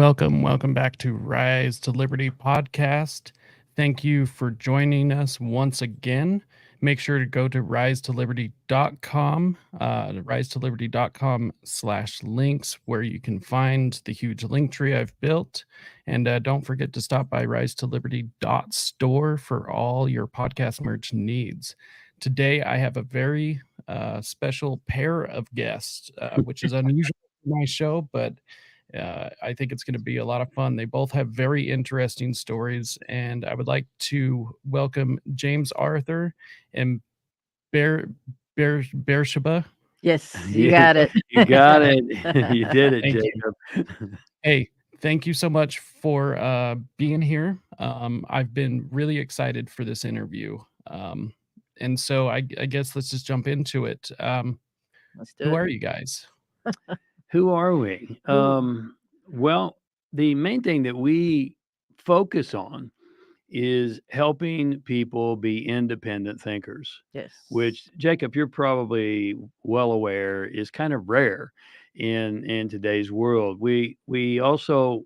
Welcome back to Rise to Liberty podcast. Thank you for joining us once again. Make sure to go to risetoliberty.com, risetoliberty.com/links, where you can find the huge link tree I've built. And don't forget to stop by risetoliberty.store for all your podcast merch needs. Today, I have a very special pair of guests, which is unusual for my show, but I think it's going to be a lot of fun. They both have very interesting stories, and I would like to welcome James Arthur and Beersheba. Yes, you got it. You got it. You did it, Thank you. Jacob. Hey, thank you so much for being here. I've been really excited for this interview. And so I guess let's just jump into it. Let's do Who it. are you guys? Who are we? Well, the main thing that we focus on is helping people be independent thinkers, Yes. which, Jacob, you're probably well aware is kind of rare in today's world. We also,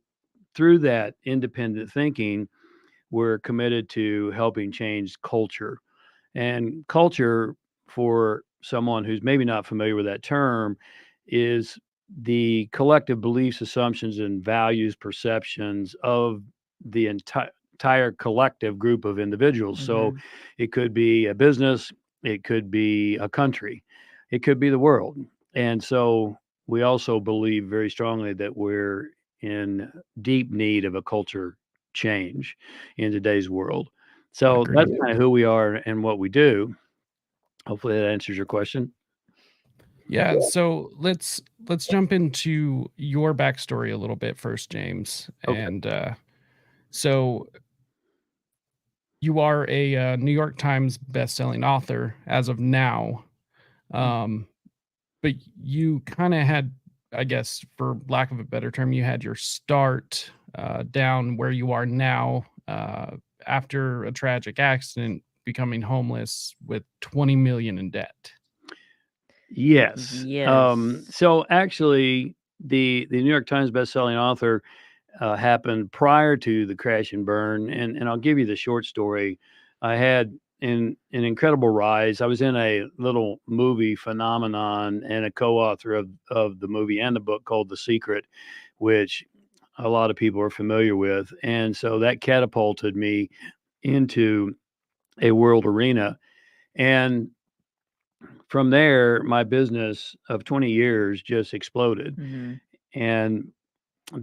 through that independent thinking, we're committed to helping change culture. And culture, for someone who's maybe not familiar with that term, is the collective beliefs, assumptions, and values, perceptions of the entire collective group of individuals. So Mhm. it could be a business, it could be a country, it could be the world. And so we also believe very strongly that we're in deep need of a culture change in today's world. So Agreed. that's kind of who we are and what we do. Hopefully that answers your question. Yeah, so let's jump into your backstory a little bit first, James. Okay. And so you are a New York Times best-selling author as of now, but you kind of had, I guess, for lack of a better term, you had your start down where you are now after a tragic accident, becoming homeless with 20 million in debt. Yes. Yes. So actually, the New York Times bestselling author happened prior to the crash and burn, and I'll give you the short story. I had an incredible rise. I was in a little movie phenomenon and a co-author of the movie and the book called The Secret, which a lot of people are familiar with, and so that catapulted me into a world arena. And from there, my business of 20 years just exploded Mhm. and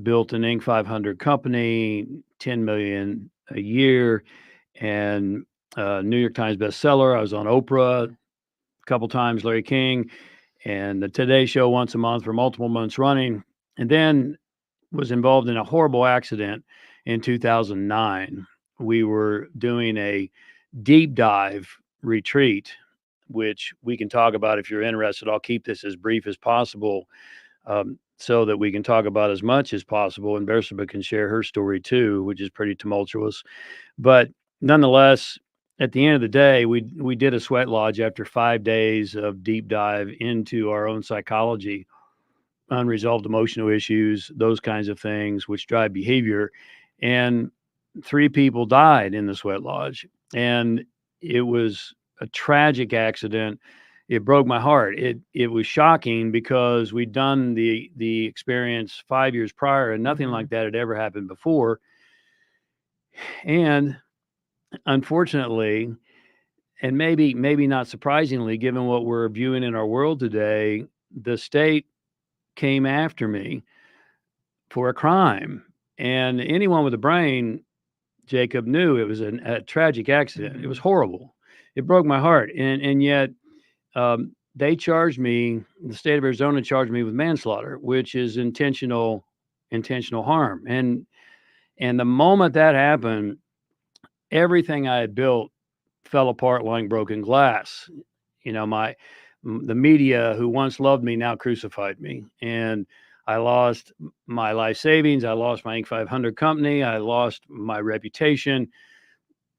built an Inc. 500 company, 10 million a year, and New York Times bestseller. I was on Oprah a couple times, Larry King, and the Today Show once a month for multiple months running. And then was involved in a horrible accident in 2009. We were doing a deep dive retreat, which we can talk about if you're interested. I'll keep this as brief as possible, so that we can talk about as much as possible. And Bersaba can share her story too, which is pretty tumultuous. But nonetheless, at the end of the day, we did a sweat lodge after 5 days of deep dive into our own psychology, unresolved emotional issues, those kinds of things which drive behavior. And 3 people died in the sweat lodge. And it was a tragic accident. It broke my heart. It was shocking because we'd done the experience 5 years prior and nothing like that had ever happened before. And unfortunately, and maybe not surprisingly, given what we're viewing in our world today, the state came after me for a crime. And anyone with a brain, Jacob, knew it was a tragic accident. It was horrible. It broke my heart. And yet they charged me, the state of Arizona charged me with manslaughter, which is intentional harm. And the moment that happened, everything I had built fell apart like broken glass. You know, the media who once loved me now crucified me. And I lost my life savings. I lost my Inc. 500 company. I lost my reputation.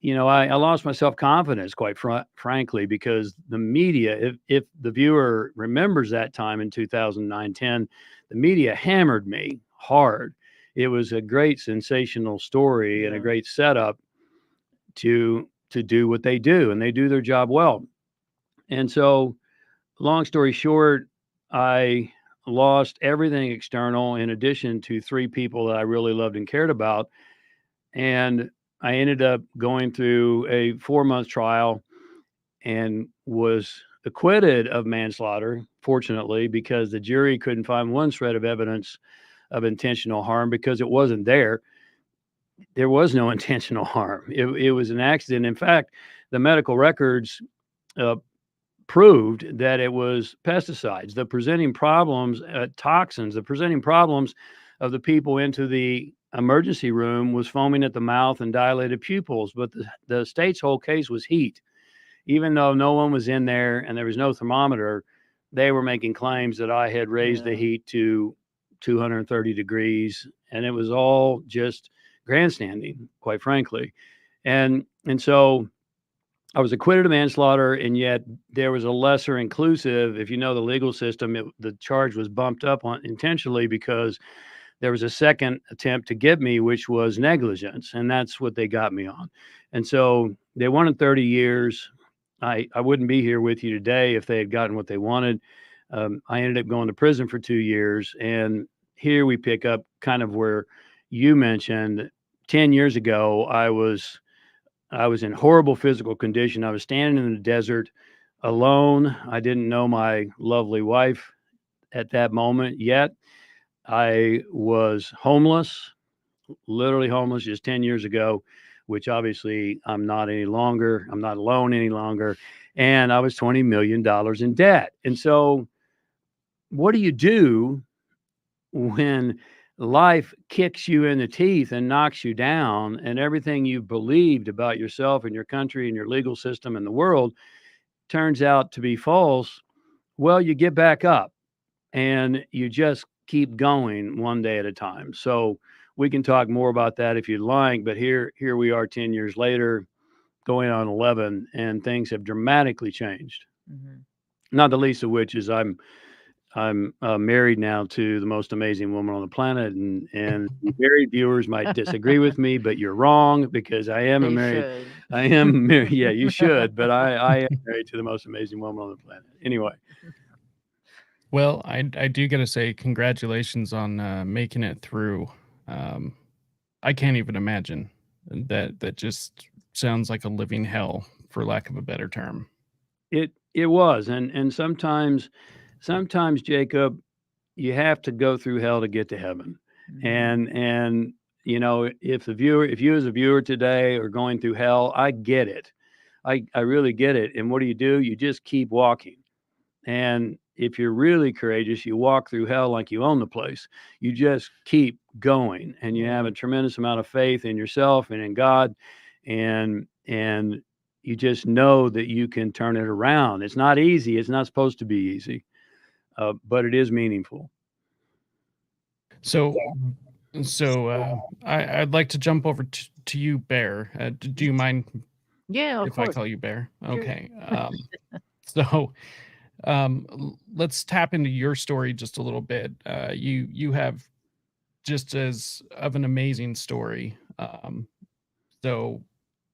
You know, I lost my self-confidence, quite frankly, because the media, if the viewer remembers that time in 2009, 10, the media hammered me hard. it was a great sensational story and a Yeah. great setup to do what they do, and they do their job well. And so, long story short, I lost everything external in addition to three people that I really loved and cared about. And I ended up going through a 4-month trial and was acquitted of manslaughter, fortunately, because the jury couldn't find one shred of evidence of intentional harm because it wasn't there. There was no intentional harm. It was an accident. In fact, the medical records uh, proved that it was pesticides, the presenting problems, toxins, the presenting problems of the people into the emergency room was foaming at the mouth and dilated pupils. But the state's whole case was heat. Even though no one was in there and there was no thermometer, they were making claims that I had raised the Yeah. heat to 230 degrees, and it was all just grandstanding, quite frankly. And so I was acquitted of manslaughter, and yet there was a lesser inclusive. If you know the legal system, the charge was bumped up on intentionally because there was a second attempt to get me, which was negligence, and that's what they got me on. And so they wanted 30 years. I wouldn't be here with you today if they had gotten what they wanted. I ended up going to prison for 2 years, and here we pick up kind of where you mentioned 10 years ago. I was in horrible physical condition. I was standing in the desert alone. I didn't know my lovely wife at that moment yet. I was homeless, literally homeless just 10 years ago, which obviously I'm not any longer. I'm not alone any longer. And I was $20 million in debt. And so, what do you do when life kicks you in the teeth and knocks you down, and everything you believed about yourself and your country and your legal system and the world turns out to be false? Well, you get back up and you just keep going one day at a time. So we can talk more about that if you'd like, but here we are 10 years later, going on 11, and things have dramatically changed. Mhm. Not the least of which is I'm married now to the most amazing woman on the planet, and married viewers might disagree with me, but you're wrong because I am a They married. should. I am married. Yeah, you should, but I am married to the most amazing woman on the planet. Anyway, Well, I do gotta say congratulations on making it through. Um, I can't even imagine. That just sounds like a living hell, for lack of a better term. it was, and sometimes Jacob, you have to go through hell to get to heaven. Mhm. And if you as a viewer today are going through hell, I get it. I really get it. And what do? You just keep walking. And if you're really courageous, you walk through hell like you own the place. You just keep going, and you have Yeah. a tremendous amount of faith in yourself and in God, and you just know that you can turn it around. It's not easy. It's not supposed to be easy, but it is meaningful. So I'd like to jump over to you, Bear. Do you mind Yeah, of if I course. call you Bear? Sure. Okay. So let's tap into your story just a little bit. You have just as of an amazing story. So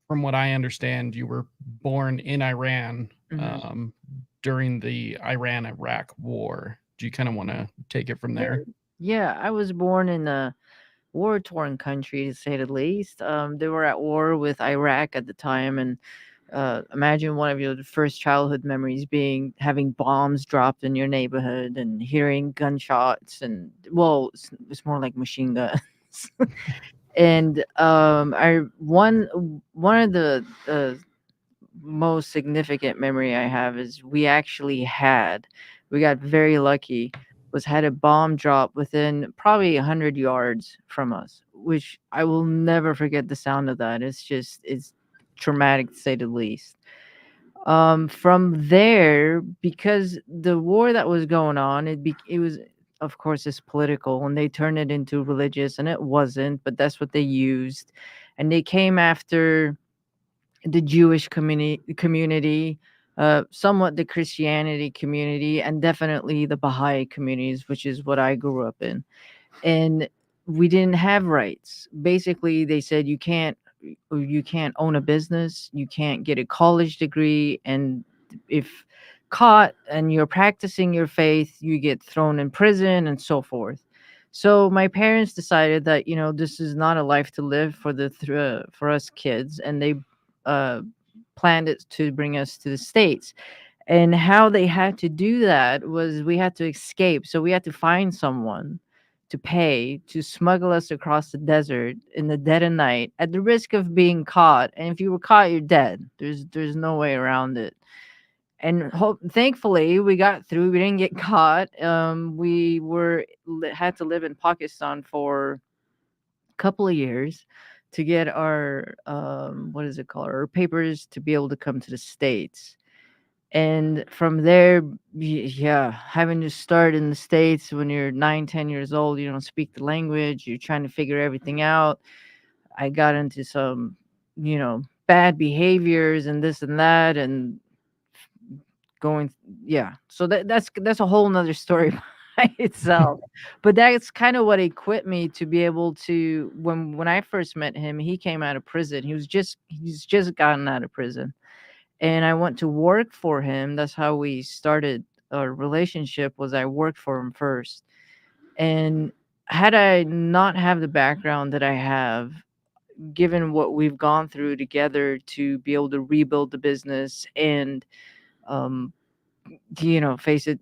from what I understand, you were born in Iran Mhm. during the Iran-Iraq war. Do you kind of want to take it from Yeah. there? Yeah, I was born in a war-torn country, to say the least. They were at war with Iraq at the time, and imagine one of your first childhood memories being having bombs dropped in your neighborhood and hearing gunshots, and well, it's more like machine guns. And I one of the most significant memory I have is we got very lucky, was had a bomb drop within probably 100 yards from us, which I will never forget the sound of that. It's traumatic to say the least. From there, because the war that was going on, it was, of course, it's political, and they turned it into religious, and it wasn't, but that's what they used. And they came after the Jewish community, somewhat the Christianity community, and definitely the Baha'i communities, which is what I grew up in. And we didn't have rights. Basically, they said you can't own a business, you can't get a college degree, and if caught and you're practicing your faith, you get thrown in prison and so forth. So my parents decided that this is not a life to live for for us kids, and they uh, planned it to bring us to the States. And how they had to do that was we had to escape. So we had to find someone to pay to smuggle us across the desert in the dead of night at the risk of being caught. And if you were caught, you're dead. There's no way around it. And thankfully we got through. We didn't get caught. We had to live in Pakistan for a couple of years to get our what is it called, our papers to be able to come to the States. And from there, yeah, having to start in the States when you're 9, 10 years old, you don't speak the language, you're trying to figure everything out. I got into some bad behaviors and this and that, and going, yeah. So that's a whole nother story by itself. But that's kind of what equipped me to be able to, when I first met him, he came out of prison. He's just gotten out of prison, and I went to work for him. That's how we started our relationship. Was I worked for him first, and had I not have the background that I have, given what we've gone through together to be able to rebuild the business and um, face it,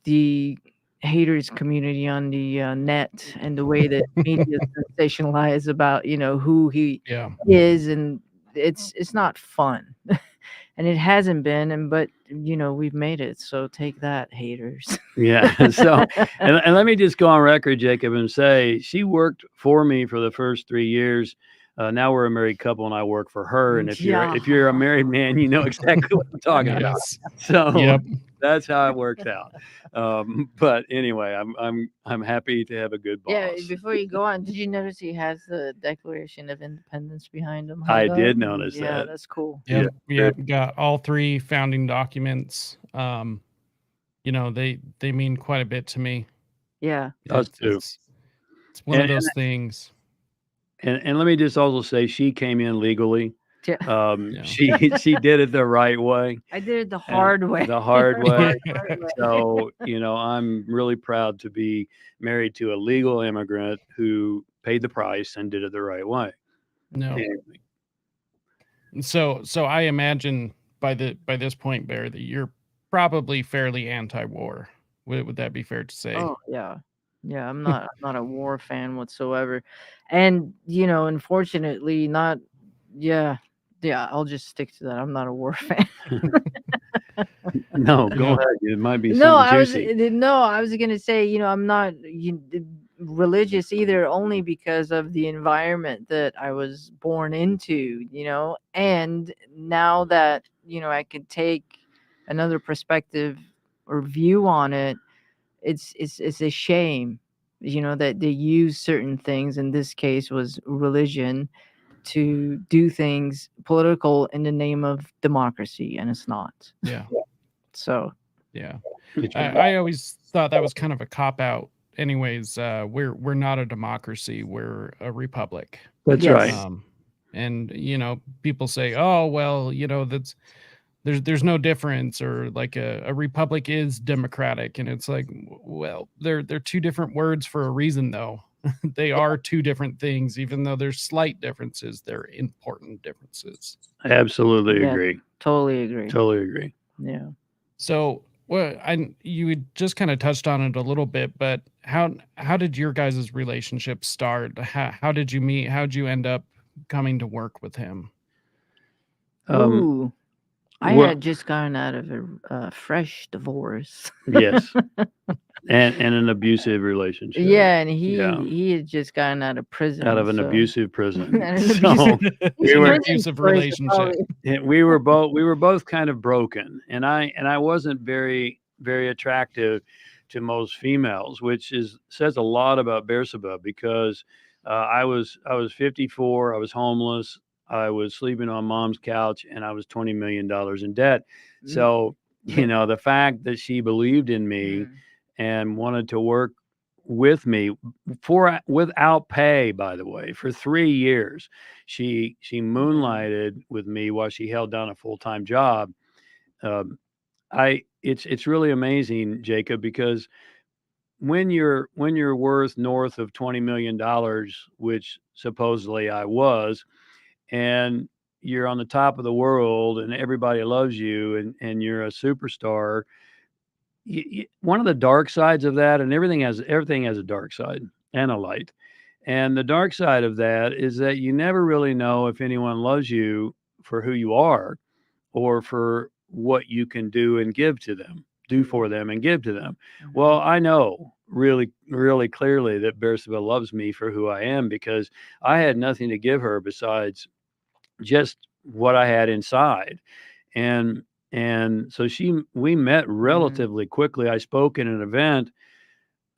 the haters community on the net, and the way that media sensationalize about who he Yeah. is, and it's not fun. And it hasn't been, but we've made it, so take that, haters. Yeah. So, and let me just go on record, Jacob, and say she worked for me for the first 3 years. Now we're a married couple, and I work for her. And if you're a married man, you know exactly what I'm talking about. Yes. So Yep. that's how it works out. But anyway, I'm happy to have a good boss. Yeah, before you go on, did you notice he has the Declaration of Independence behind him? I hung up? did notice Yeah, that. that's cool. Yep. Yep. Got all 3 founding documents. They mean quite a bit to me. Yeah. Us too. It's one of those things. And let me just also say, she came in legally. Yeah. Yeah. She did it the right way. I did it the hard way. The hard way. Hard way. So, I'm really proud to be married to a legal immigrant who paid the price and did it the right way. No. So I imagine by this point, Bear, that you're probably fairly anti-war. Would that be fair to say? Oh yeah. Yeah, I'm not a war fan whatsoever. And unfortunately not. Yeah, I'll just stick to that. I'm not a war fan. No, go ahead. It might be No, something I was juicy. gonna say, I'm not religious either, only because of the environment that I was born into, and now that I could take another perspective or view on it, it's a shame, that they use certain things. In this case, was religion to do things political in the name of democracy, and it's not. Yeah. So Yeah. I always thought that was kind of a cop out. Anyways, we're not a democracy. We're a republic. That's yes. right. And people say, oh well, that's there's no difference, or like a republic is democratic, and it's like, well, they're 2 different words for a reason, though. They are 2 different things, even though there's slight differences. They're important differences. Absolutely Yeah, agree. totally agree. Totally agree. Yeah. So, well, you had just kind of touched on it a little bit, but how did your guys' relationship start? How did you meet? How did you end up coming to work with him? Ooh, I well- had just gotten out of a fresh divorce. Yes. And an abusive relationship. Yeah, and he had just gotten out of prison. Out of an so- abusive prison. An So We were- an abusive relationship. we were both kind of broken, and I wasn't very very attractive to most females, which says a lot about Beelzebub, because I was 54, I was homeless, I was sleeping on mom's couch, and I was $20 million in debt. So the fact that she believed in me and wanted to work with me for without pay, by the way, for 3 years. She moonlighted with me while she held down a full-time job. Um, I it's really amazing, Jacob, because when you're worth north of $20 million, which supposedly I was, and you're on the top of the world and everybody loves you and you're a superstar, one of the dark sides of that, and everything has a dark side and a light. And the dark side of that is that you never really know if anyone loves you for who you are or for what you can do and give to them, do for them and give to them. Well, I know really, really clearly that Bersabelle loves me for who I am because I had nothing to give her besides just what I had inside. And so we met relatively quickly. I spoke in an event,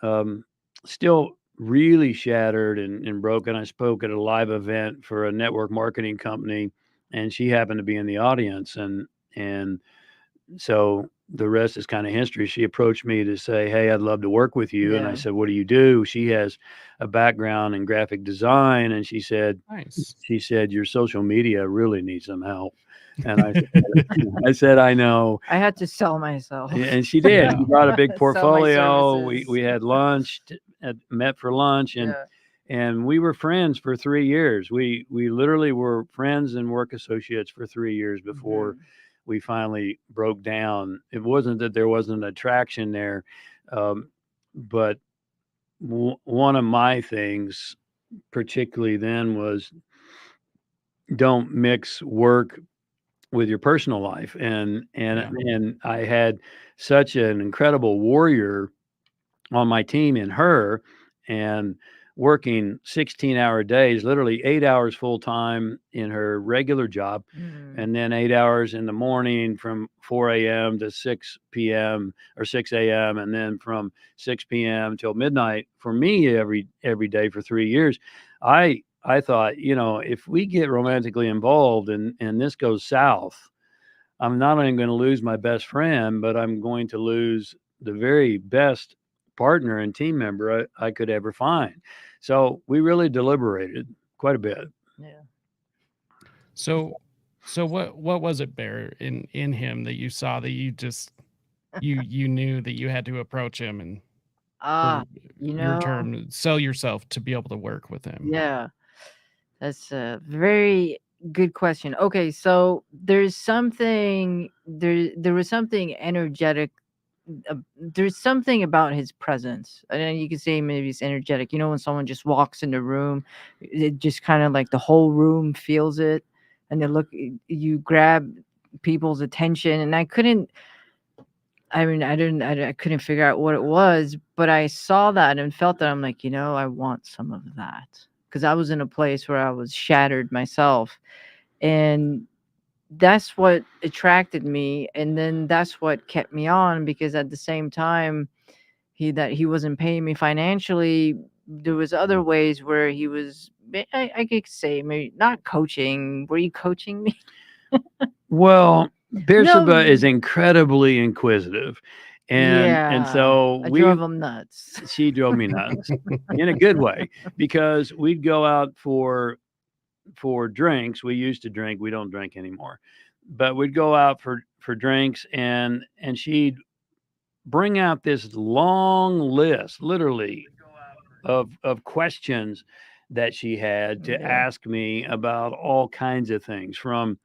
um, still really shattered and broken. I spoke at a live event for a network marketing company, and she happened to be in the audience. And so the rest is kind of history. She approached me to say, "Hey, I'd love to work with you." And I Yeah. said, "What do you do?" She has a background in graphic design, and Nice. she said, "Your social media really needs some help." And I said, "I know." I had to sell myself. And she did. Yeah. She brought a big Sell my portfolio. We services. we had lunch, met for lunch, Yeah. and we were friends for 3 years. We literally were friends and work associates for 3 years before Mhm. we finally broke down. It wasn't that there wasn't attraction there, um, but one of my things, particularly then, was don't mix work with your personal life. Yeah. And I had such an incredible warrior on my team in her, and working 16-hour days, literally 8 hours full time in her regular job, Mhm. and then 8 hours in the morning from 4 a.m. to 6 p.m. or 6 a.m. and then from 6 p.m. till midnight for me every day for 3 years. I thought, if we get romantically involved and this goes south, I'm not only going to lose my best friend, but I'm going to lose the very best partner and team member I could ever find. So we really deliberated quite a bit. Yeah. So what was it, Bear, in him that you saw that you just you knew that you had to approach him and Ah, for you your know, term, sell yourself to be able to work with him? yeah. That's a very good question. Okay, so there was something energetic. There's something about his presence, and then you can say maybe it's energetic. You know, when someone just walks in the room, it just kind of like the whole room feels it, and then you grab people's attention, and I couldn't. I mean, I couldn't figure out what it was, but I saw that and felt that. I'm like, I want some of that because I was in a place where I was shattered myself, and that's what attracted me. And then that's what kept me on because at the same time, he wasn't paying me financially. There was other ways where he was. I could say maybe not coaching. Were you coaching me? Well, Beersheba No. is incredibly inquisitive. And Yeah, so I drove him nuts. she drove me nuts in a good way because we'd go out for drinks. We used to drink. We don't drink anymore, but we'd go out for drinks, and she'd bring out this long list, literally, of questions that she had to Yeah. ask me about all kinds of things, from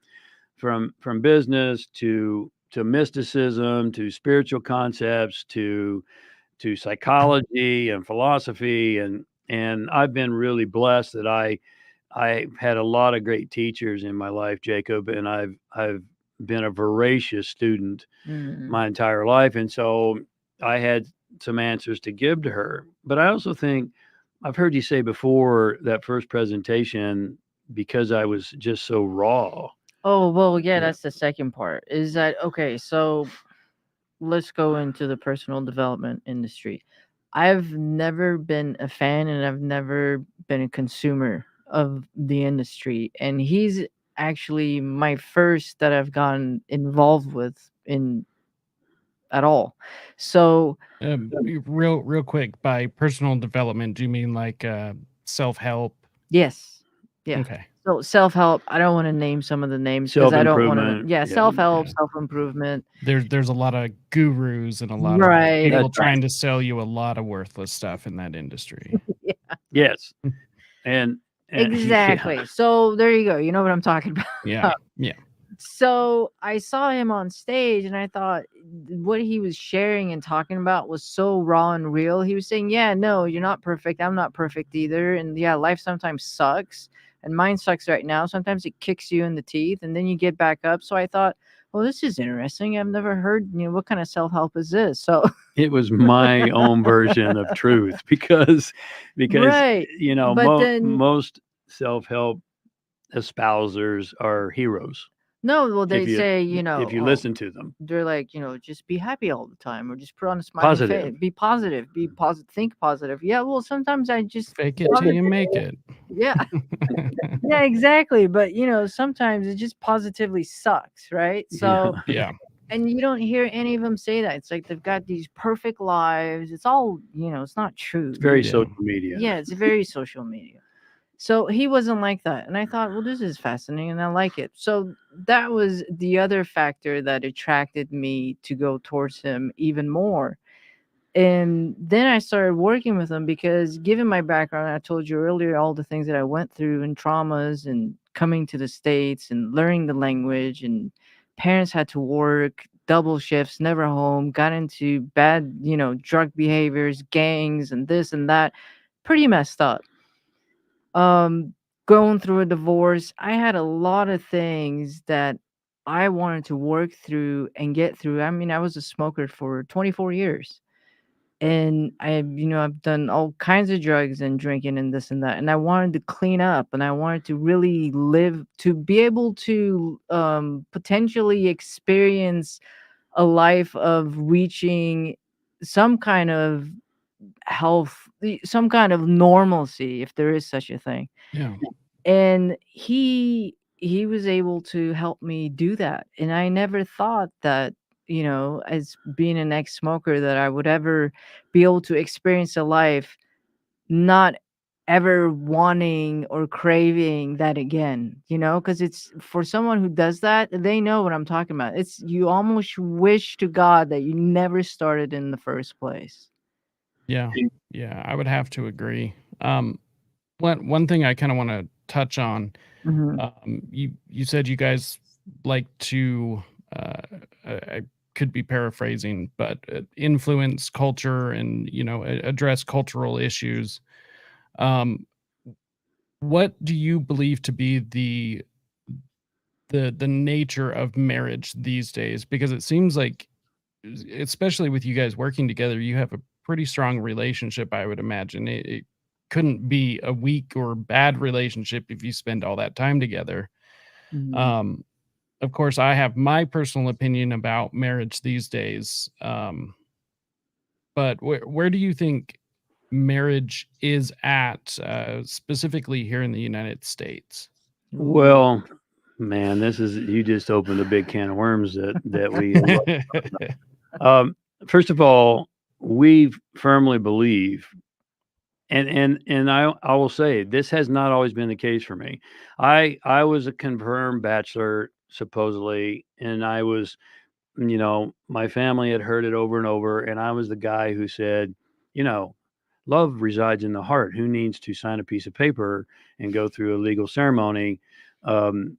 business to mysticism to spiritual concepts to psychology and philosophy. And I've been really blessed that I've had a lot of great teachers in my life, Jacob, and I've been a voracious student Mm. my entire life. And so I had some answers to give to her. But I also think I've heard you say before that first presentation, because I was just so raw. Oh, well, yeah, Yeah. that's the second part. Is that okay? So let's go into the personal development industry. I've never been a fan and I've never been a consumer of the industry. And he's actually my first that I've gotten involved with in at all. So Real quick, by personal development, do you mean like self-help? yes, yeah. Okay. So self-help, I don't want to name some of the names because I don't want to. Self-improvement. Yeah, Yeah. self-help, Yeah. self-improvement. There's a lot of gurus and a lot of Right. people That's right. trying to sell you a lot of worthless stuff in that industry. Yes. And yeah. Exactly. So there you go. You know what I'm talking about. Yeah. Yeah. So I saw him on stage and I thought what he was sharing and talking about was so raw and real. He was saying, yeah, no, you're not perfect. I'm not perfect either. And yeah, life sometimes sucks. And mine sucks right now. Sometimes it kicks you in the teeth and then you get back up. So I thought, well, this is interesting. I've never heard, what kind of self-help is this? So It was my own version of truth because right. But then most self-help espousers are heroes no, well, they if you say, listen to them. they're like, just be happy all the time or just put on a smiling face, Positive. be positive, be positive, think positive. Yeah, well, sometimes I just Fake it till you make it. yeah, yeah, exactly. But sometimes it just positively sucks, right? So, Yeah. and you don't hear any of them say that. It's like they've got these perfect lives. It's all, it's not true. It's very Yeah. social media. Yeah, it's very social media. So he wasn't like that. And I thought, well, this is fascinating and I like it. So that was the other factor that attracted me to go towards him even more. And then I started working with him because given my background, I told you earlier, all the things that I went through and traumas and coming to the States and learning the language and parents had to work double shifts, never home, got into bad, drug behaviors, gangs and this and that, pretty messed up. Going through a divorce, I had a lot of things that I wanted to work through and get through. I mean, I was a smoker for 24 years. And I've done all kinds of drugs and drinking and this and that. And I wanted to clean up and I wanted to really live to be able to potentially experience a life of reaching some kind of health, some kind of normalcy, if there is such a thing. Yeah. And he was able to help me do that. And I never thought that, as being an ex-smoker, that I would ever be able to experience a life not ever wanting or craving that again, because it's for someone who does that, they know what I'm talking about. It's you almost wish to God that you never started in the first place. Yeah. Yeah. I would have to agree. One thing I kind of want to touch on. Mhm. You said you guys like to. I could be paraphrasing, but influence culture and address cultural issues. Um, what do you believe to be the nature of marriage these days? Because it seems like, especially with you guys working together, you have a pretty strong relationship, I would imagine. It couldn't be a weak or bad relationship if you spend all that time together. Mhm. Um, of course, I have my personal opinion about marriage these days. But where do you think marriage is at, specifically here in the United States? Ooh. Well, man, you just opened a big can of worms that we um, first of all, we firmly believe, and I will say this has not always been the case for me. I was a confirmed bachelor supposedly, and I was, my family had heard it over and over, and I was the guy who said, you know, love resides in the heart. Who needs to sign a piece of paper and go through a legal ceremony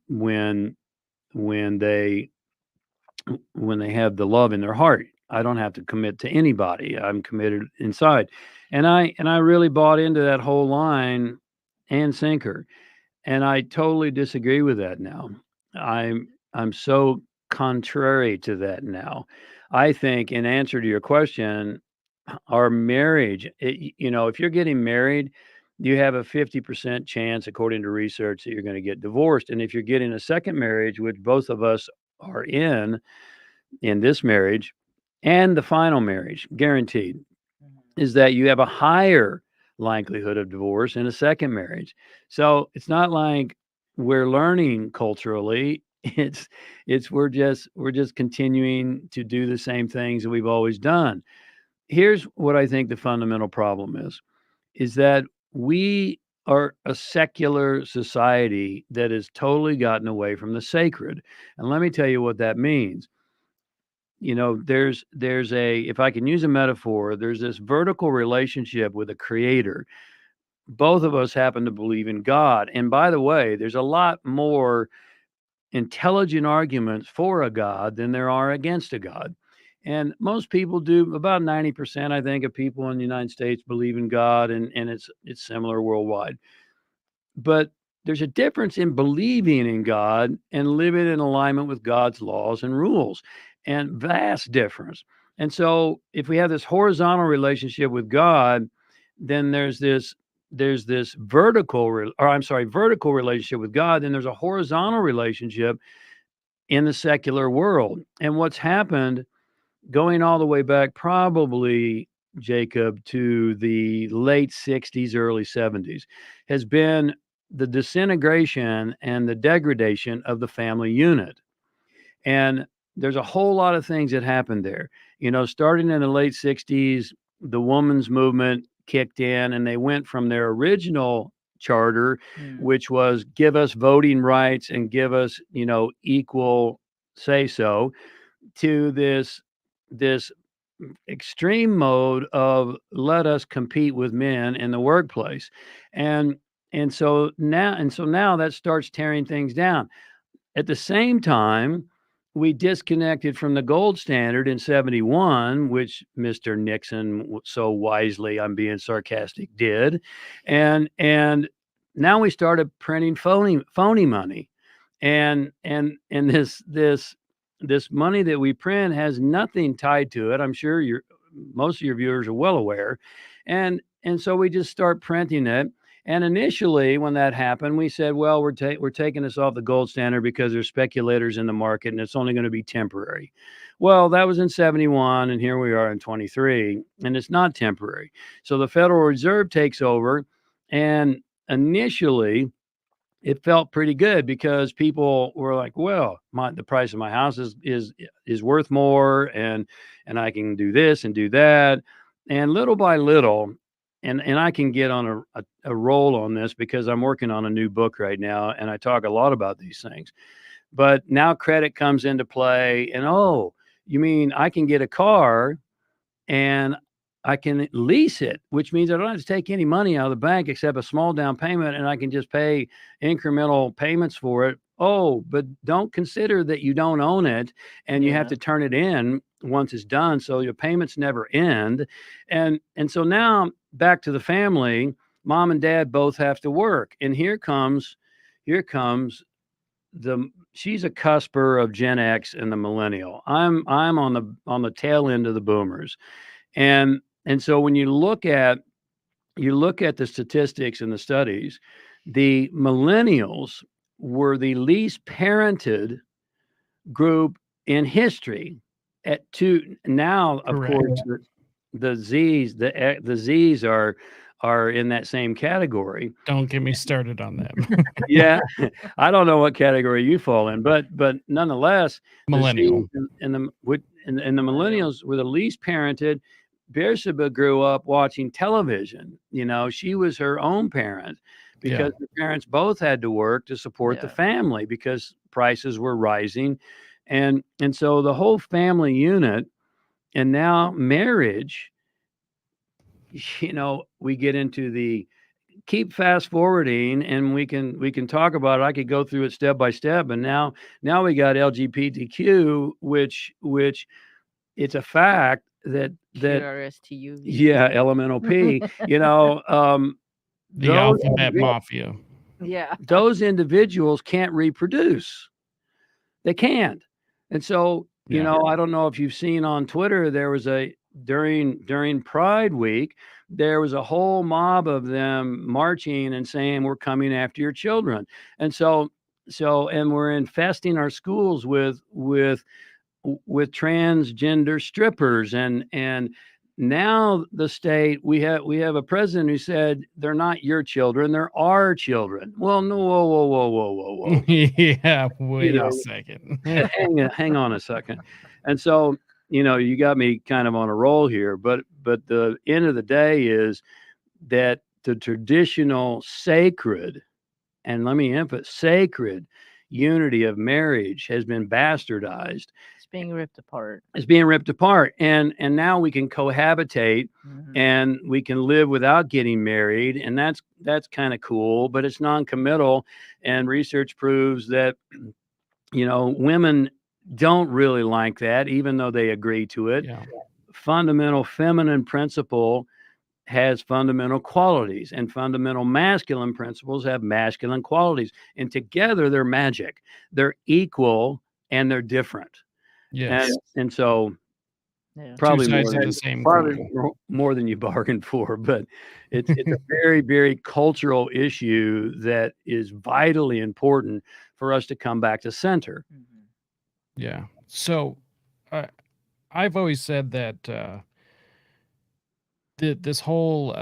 when when they when they have the love in their heart? I don't have to commit to anybody. I'm committed inside. And I really bought into that whole line and sinker. And I totally disagree with that now. I'm so contrary to that now. I think in answer to your question, our marriage, if you're getting married, you have a 50% chance, according to research, that you're going to get divorced. And if you're getting a second marriage, which both of us are in this marriage and the final marriage, guaranteed, is that you have a higher likelihood of divorce in a second marriage. So it's not like we're learning culturally. it's we're just continuing to do the same things that we've always done. Here's what I think the fundamental problem is that we are a secular society that has totally gotten away from the sacred. And let me tell you what that means. There's a, if I can use a metaphor, there's this vertical relationship with a creator. Both of us happen to believe in God. And by the way, there's a lot more intelligent arguments for a God than there are against a God. And most people do. About 90%, I think, of people in the United States believe in God, and it's similar worldwide. But there's a difference in believing in God and living in alignment with God's laws and rules, and vast difference. And so if we have this horizontal relationship with God, then there's this vertical relationship with God, then there's a horizontal relationship in the secular world. And what's happened, going all the way back, probably, Jacob, to the late 60s, early 70s, has been the disintegration and the degradation of the family unit. And there's a whole lot of things that happened there. Starting in the late 60s, the women's movement kicked in, and they went from their original charter, which was give us voting rights and give us, equal say so, to this extreme mode of let us compete with men in the workplace. And and so now that starts tearing things down. At the same time, we disconnected from the gold standard in 71, which Mr. Nixon so wisely, I'm being sarcastic, did. And now we started printing phony money. And this money that we print has nothing tied to it. I'm sure most of your viewers are well aware. And so we just start printing it. And initially, when that happened, we said, well, we're taking this off the gold standard because there's speculators in the market and it's only going to be temporary. Well, that was in 71, and here we are in 23, and it's not temporary. So the Federal Reserve takes over, and initially it felt pretty good because people were like, well, the price of my house is worth more, and I can do this and do that. And little by little, and I can get on a roll on this because I'm working on a new book right now, and I talk a lot about these things. But now credit comes into play, and oh, you mean I can get a car and I can lease it, which means I don't have to take any money out of the bank except a small down payment, and I can just pay incremental payments for it. Oh, but don't consider that you don't own it, and you have to turn it in once it's done, so your payments never end. And so now back to the family, mom and dad both have to work, and here comes she's a cusper of Gen X and the millennial. I'm on the tail end of the boomers. And so when you look at the statistics and the studies, the millennials were the least parented group in history. Now, of Correct. course, the Z's are in that same category. Don't get me started on them. Yeah, I don't know what category you fall in, but nonetheless, Millennial. the and the millennials were the least parented. Beersheba grew up watching television. She was her own parent because the parents both had to work to support the family because prices were rising, and so the whole family unit, and now marriage. We get into the keep fast forwarding, and we can talk about it. I could go through it step by step, and now we got LGBTQ, which it's a fact that QRSTU. elemental P, The those alphabet mafia. Yeah. those individuals can't reproduce. They can't. And so, I don't know if you've seen on Twitter, there was during Pride Week, there was a whole mob of them marching and saying, we're coming after your children. And and we're infesting our schools with transgender strippers, and now the state, we have a president who said they're not your children, they're our children. Well, no, whoa. Yeah, You wait a know, second. hang on a second. And so, you got me kind of on a roll here, but the end of the day is that the traditional sacred, and let me emphasize sacred, unity of marriage has been bastardized. It's being ripped apart. It's being ripped apart, and now we can cohabitate, and we can live without getting married, and that's kind of cool, but it's non-committal, and research proves that women don't really like that, even though they agree to it. Yeah. Fundamental feminine principle has fundamental qualities, and fundamental masculine principles have masculine qualities, and together they're magic. They're equal and they're different. Yes. And so Yeah. probably Two more sides of than, the same probably coin. more than you bargained for, but it's a very, very cultural issue that is vitally important for us to come back to center. Yeah. So I've always said that this whole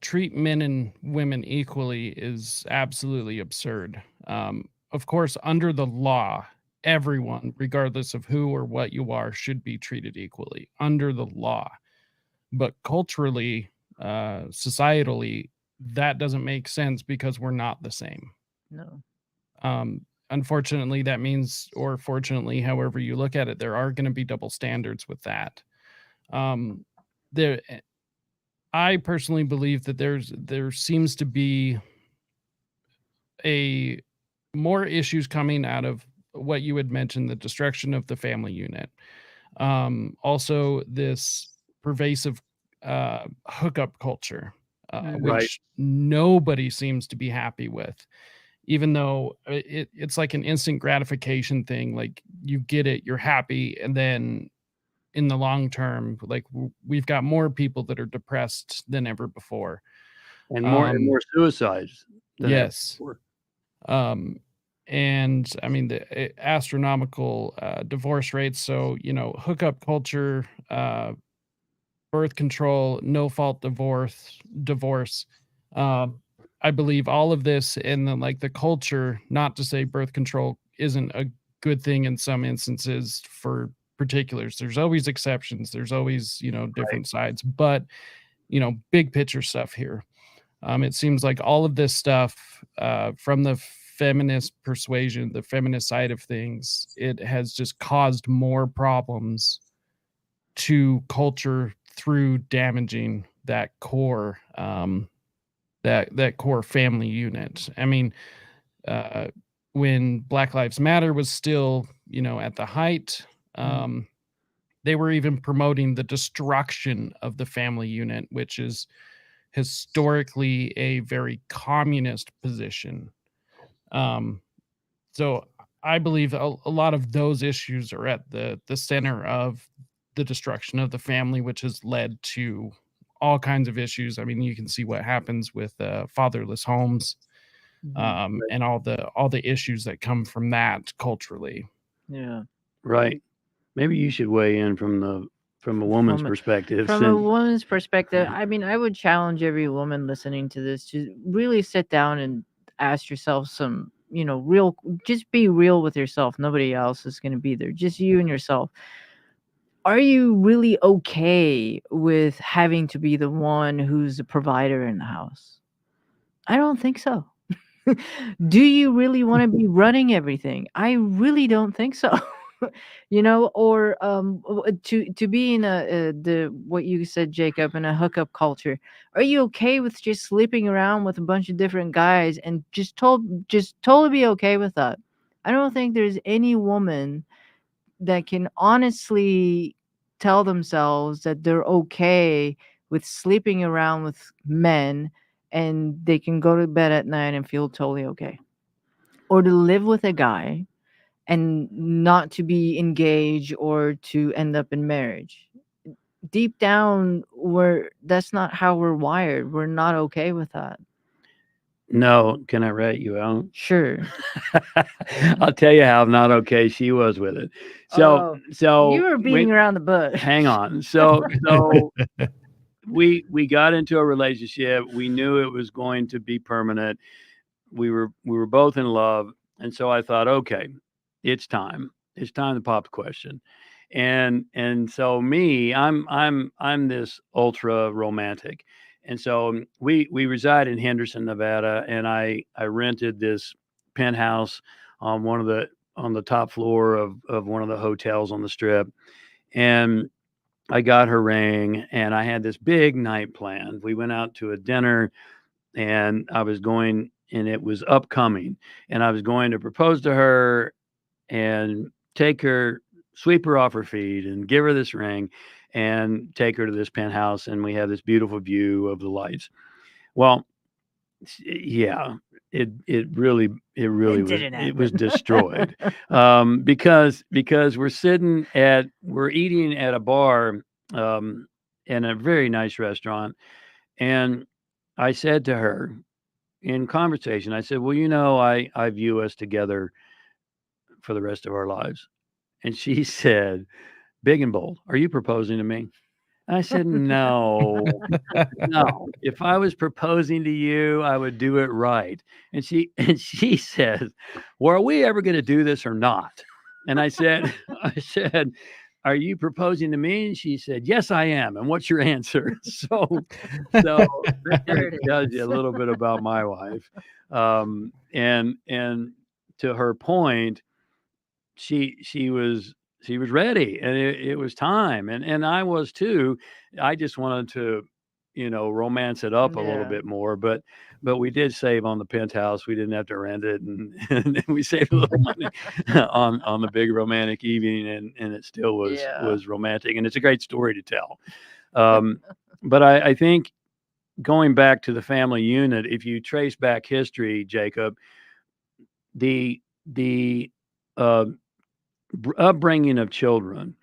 treat men and women equally is absolutely absurd. Of course, under the law, everyone, regardless of who or what you are, should be treated equally under the law. But culturally, societally, that doesn't make sense because we're not the same. No. Unfortunately, that means, or fortunately, however you look at it, there are going to be double standards with that. There, I personally believe that there seems to be a more issues coming out of what you had mentioned, the destruction of the family unit. Also, this pervasive hookup culture, Right. which nobody seems to be happy with. Even though it's like an instant gratification thing, like you get it, you're happy, and then in the long term, like we've got more people that are depressed than ever before, And more suicides than ever yes. before. And I mean the astronomical divorce rates. So hookup culture, birth control, no fault divorce. I believe all of this, and then like the culture, not to say birth control isn't a good thing in some instances for particulars. There's always exceptions. There's always, different sides, but big picture stuff here. It seems like all of this stuff, from the feminist persuasion, the feminist side of things, it has just caused more problems to culture through damaging that core, that core family unit. I mean, when Black Lives Matter was still, at the height, they were even promoting the destruction of the family unit, which is historically a very communist position. So I believe a lot of those issues are at the center of the destruction of the family, which has led to all kinds of issues. I mean, you can see what happens with fatherless homes, and all the issues that come from that culturally. Yeah. Right. Maybe you should weigh in from a woman's perspective. From a woman's perspective, I mean, I would challenge every woman listening to this to really sit down and ask yourself some, just be real with yourself. Nobody else is going to be there. Just you and yourself. Are you really okay with having to be the one who's the provider in the house? I don't think so. Do you really want to be running everything? I really don't think so. Or to be in the what you said, Jacob, in a hookup culture. Are you okay with just sleeping around with a bunch of different guys and just totally be okay with that? I don't think there's any woman that can honestly tell themselves that they're okay with sleeping around with men and they can go to bed at night and feel totally okay. Or to live with a guy and not to be engaged or to end up in marriage. Deep down, that's not how we're wired. We're not okay with that. No, can I rat you out? Sure. I'll tell you how not okay she was with it. So You were beating around the bush. hang on. So we got into a relationship. We knew it was going to be permanent. We were both in love, and so I thought, okay, it's time. It's time to pop the question. And so me, I'm this ultra romantic. And so we reside in Henderson, Nevada, and I rented this penthouse on on the top floor of one of the hotels on the strip. And I got her ring, and I had this big night planned. We went out to a dinner, and I was going, and it was upcoming, and I was going to propose to her and take her, sweep her off her feet, and give her this ring, and take her to this penthouse, and we have this beautiful view of the lights. Well, yeah, it really It was, didn't it was happen. destroyed. Because we're eating at a bar, um, in a very nice restaurant, and I said to her in conversation, I said, "Well, I view us together for the rest of our lives." And she said, big and bold, "Are you proposing to me?" I said, "No, no. If I was proposing to you, I would do it right." And she and she says, "Well, are we ever going to do this or not?" And I said, I said, "Are you proposing to me?" And she said, "Yes, I am. And what's your answer?" So that kind There of it tells is. you a little bit about my wife. And to her point, she was ready, and it was time, and I was too. I just wanted to, romance it up a little Yeah. bit more, but we did save on the penthouse. We didn't have to rent it, and and we saved a little money on the big romantic evening, and it still was Yeah. was romantic, and it's a great story to tell. um, but I think, going back to the family unit, if you trace back history, Jacob, the uh, upbringing of children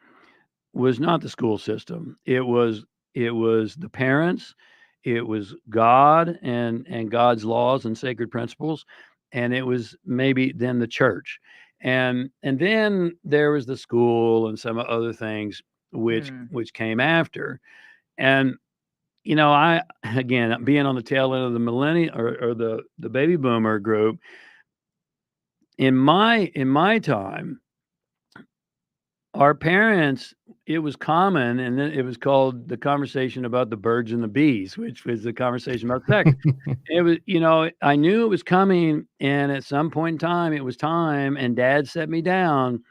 was not the school system. It was the parents, it was God and God's laws and sacred principles, and it was maybe then the church. And then there was the school and some other things which Mm. which came after. And I, again, being on the tail end of the millennial, or the baby boomer group, in my time, our parents, it was common, and then it was called the conversation about the birds and the bees, which was the conversation about sex. It was, I knew it was coming, and at some point in time, it was time, and Dad set me down,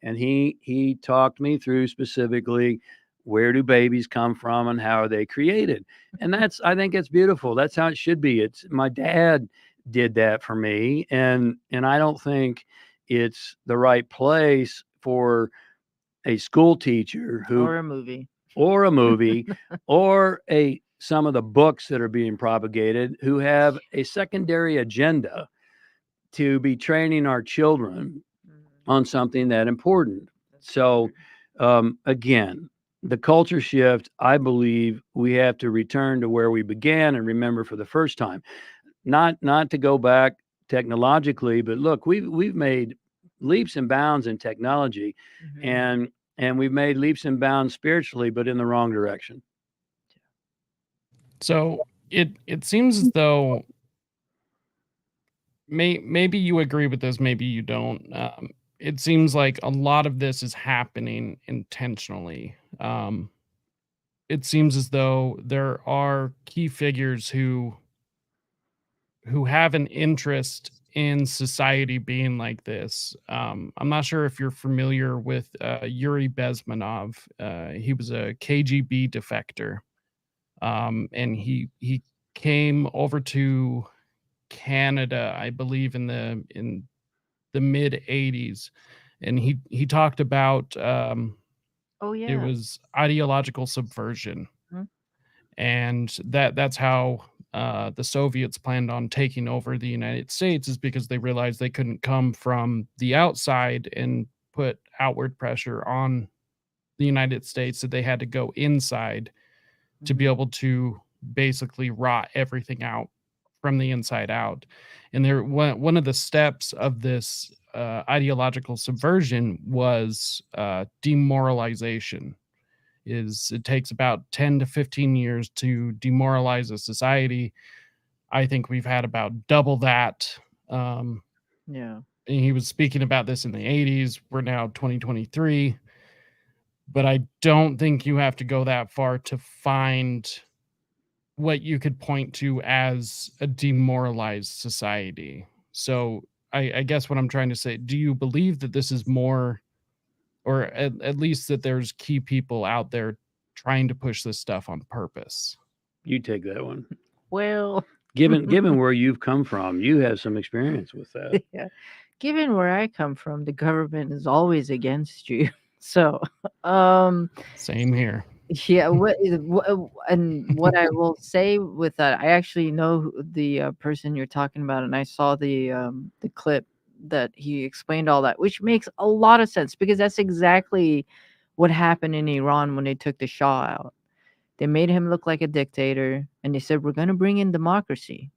and he talked me through specifically, where do babies come from and how are they created. And I think it's beautiful. That's how it should be. It's My dad did that for me, and I don't think it's the right place for a school teacher who, Or a movie. or a movie, or a some of the books that are being propagated, who have a secondary agenda to be training our children Mhm. on something that important. That's so So, true. again, the culture shift, I believe we have to return to where we began and remember for the first time. Not to go back technologically, but look, we've made leaps and bounds in technology, Mhm. and we've made leaps and bounds spiritually, but in the wrong direction. So it seems as though maybe you agree with this, maybe you don't. It seems like a lot of this is happening intentionally. It seems as though there are key figures who have an interest in society being like this. I'm not sure if you're familiar with Yuri Bezmenov. He was a KGB defector, and he came over to Canada, I believe, in the mid '80s, and he talked about Oh it yeah. was ideological subversion, Mhm. and that's how the Soviets planned on taking over the United States, is because they realized they couldn't come from the outside and put outward pressure on the United States, so they had to go inside to be Mhm. able to basically rot everything out from the inside out. And one of the steps of this ideological subversion was demoralization. is it takes about 10 to 15 years to demoralize a society. I think we've had about double that. Yeah. And he was speaking about this in the 80s. We're now 2023. But I don't think you have to go that far to find what you could point to as a demoralized society. So I guess what I'm trying to say, do you believe that this is more, or at least that there's key people out there trying to push this stuff on purpose? You take that one. Well, Given where you've come from, you have some experience with that. yeah. Given where I come from, the government is always against you. So, Same here. yeah, and what I will say with that, I actually know the person you're talking about, and I saw the clip that he explained all that, which makes a lot of sense because that's exactly what happened in Iran when they took the Shah out. They made him look like a dictator, and they said we're going to bring in democracy.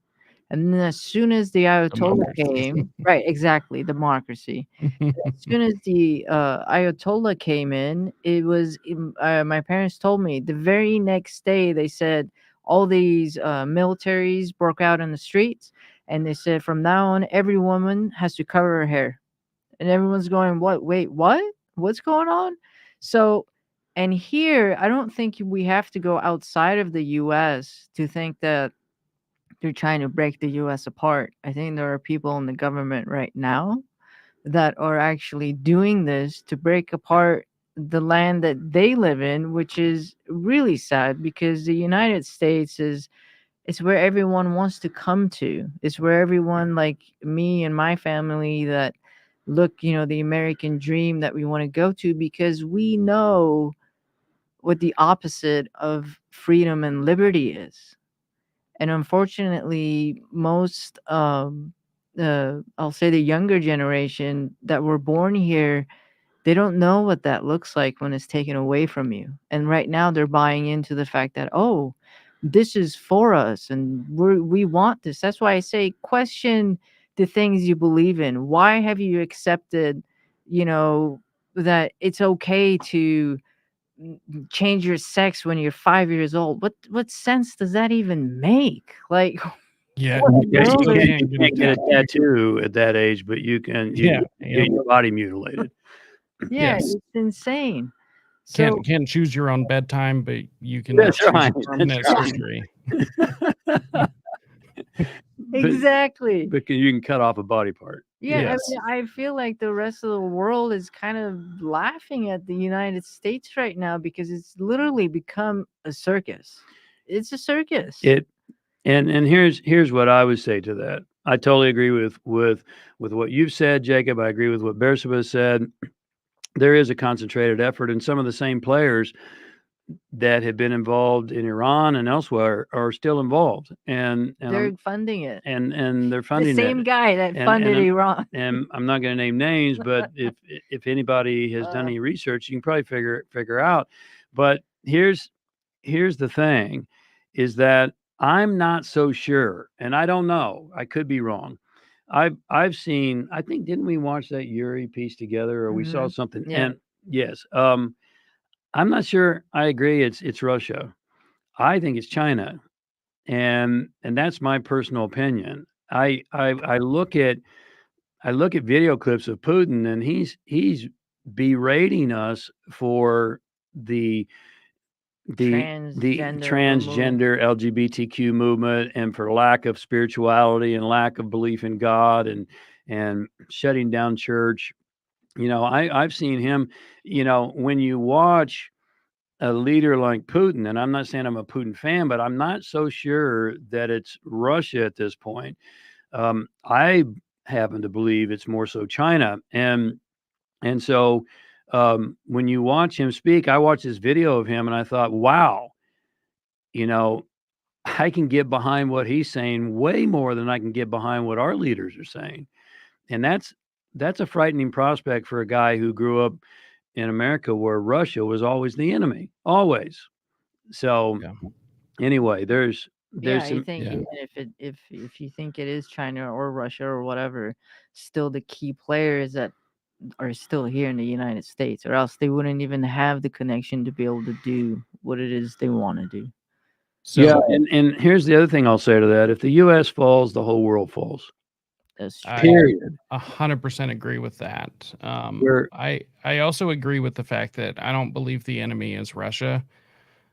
And then as soon as the Ayatollah Democracy. came, right, exactly, democracy. As soon as the Ayatollah came in, it was my parents told me the very next day they said all these militaries broke out in the streets, and they said from now on every woman has to cover her hair, and everyone's going, "What? Wait, what? What's going on?" So, and here I don't think we have to go outside of the U.S. to think that they're trying to break the US apart. I think there are people in the government right now that are actually doing this to break apart the land that they live in, which is really sad because the United States is it's where everyone wants to come to. It's where everyone like me and my family that look, the American dream that we want to go to because we know what the opposite of freedom and liberty is. And unfortunately, most I'll say the younger generation that were born here, they don't know what that looks like when it's taken away from you. And right now they're buying into the fact that, oh, this is for us and we want this. That's why I say question the things you believe in. Why have you accepted, you know, that it's okay to change your sex when you're 5 years old? What sense does that even make? Like, Yeah, what Yeah, you world still is can't you get a can't get a tattoo. tattoo at that age, but you can Yeah, get your body mutilated. yeah, yes. it's insane. So Can't choose your own bedtime, but you can That's choose right. your That's permanent right. surgery. But exactly. you can cut off a body part. Yeah, I Yes. mean, I feel like the rest of the world is kind of laughing at the United States right now because it's literally become a circus. It's a circus. It and here's what I would say to that. I totally agree with what you've said, Jacob. I agree with what Bersaba said. There is a concentrated effort, and some of the same players that have been involved in Iran and elsewhere are still involved, They're funding it. and they're The funding it. same guy that And funded Iran. and I'm not going to name names, but if anybody has done Uh, any research, you can probably figure out. But here's the thing, is that I'm not so sure, and I don't know. I could be wrong. I've seen. I think didn't we watch that Yuri piece together, or we saw something? yeah. And yes, I'm not sure. I agree. It's Russia. I think it's China, and that's my personal opinion. I look at video clips of Putin, and he's berating us for the Transgender transgender LGBTQ movement, and for lack of spirituality and lack of belief in God, and shutting down church. I've seen him. When you watch a leader like Putin, and I'm not saying I'm a Putin fan, but I'm not so sure that it's Russia at this point. I happen to believe it's more so China, and so when you watch him speak, I watched this video of him, and I thought, wow, you know, I can get behind what he's saying way more than I can get behind what our leaders are saying, and that's a frightening prospect for a guy who grew up in America where Russia was always the enemy, always. So Yeah. anyway, there's Yeah, you some. think Yeah. even if you think it is China or Russia or whatever, still the key players that are still here in the United States, or else they wouldn't even have the connection to be able to do what it is they want to do. Yeah, So and here's the other thing I'll say to that: if the U.S. falls, the whole world falls. That's true. I Period. 100% agree with that. We're I also agree with the fact that I don't believe the enemy is Russia.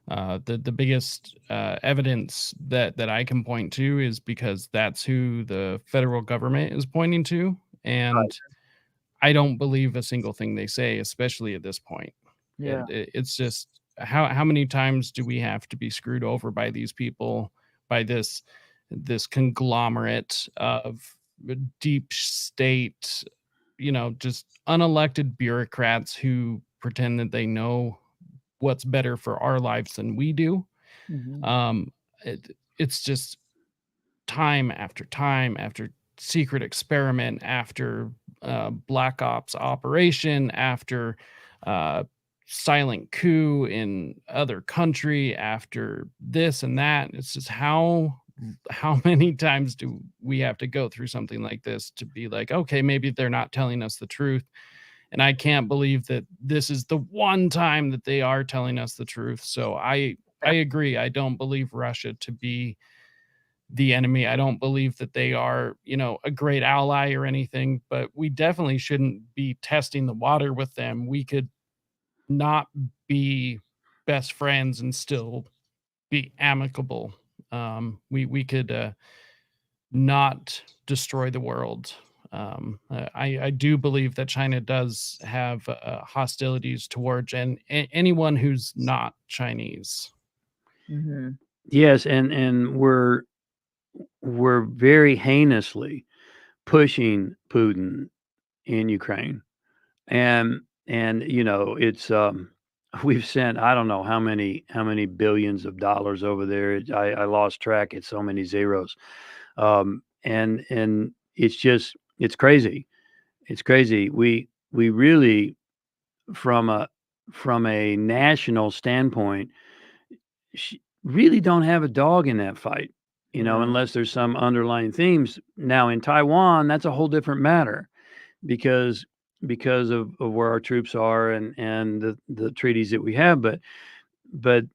The biggest evidence that I can point to is because that's who the federal government is pointing to, right. and I don't believe a single thing they say, especially at this point. Yeah. It's just how many times do we have to be screwed over by these people, by this conglomerate of deep state, just unelected bureaucrats who pretend that they know what's better for our lives than we do. Hmm. Um, it's just time after secret experiment, after black ops operation, after uh, silent coup in other country, after this and that. It's just how many times do we have to go through something like this to be like, okay, maybe they're not telling us the truth. And I can't believe that this is the one time that they are telling us the truth. So I agree. I don't believe Russia to be the enemy. I don't believe that they are, a great ally or anything, but we definitely shouldn't be testing the water with them. We could not be best friends and still be amicable. We could not destroy the world. I do believe that China does have hostilities towards anyone who's not Chinese. Hmm. Yes, and we're very heinously pushing Putin in Ukraine, and it's we've sent I don't know how many billions of dollars over there. I lost track. It's so many zeros, and it's crazy. It's crazy. We really from a national standpoint really don't have a dog in that fight, Yeah. unless there's some underlying themes. Now in Taiwan, that's a whole different matter because of where our troops are and the treaties that we have. But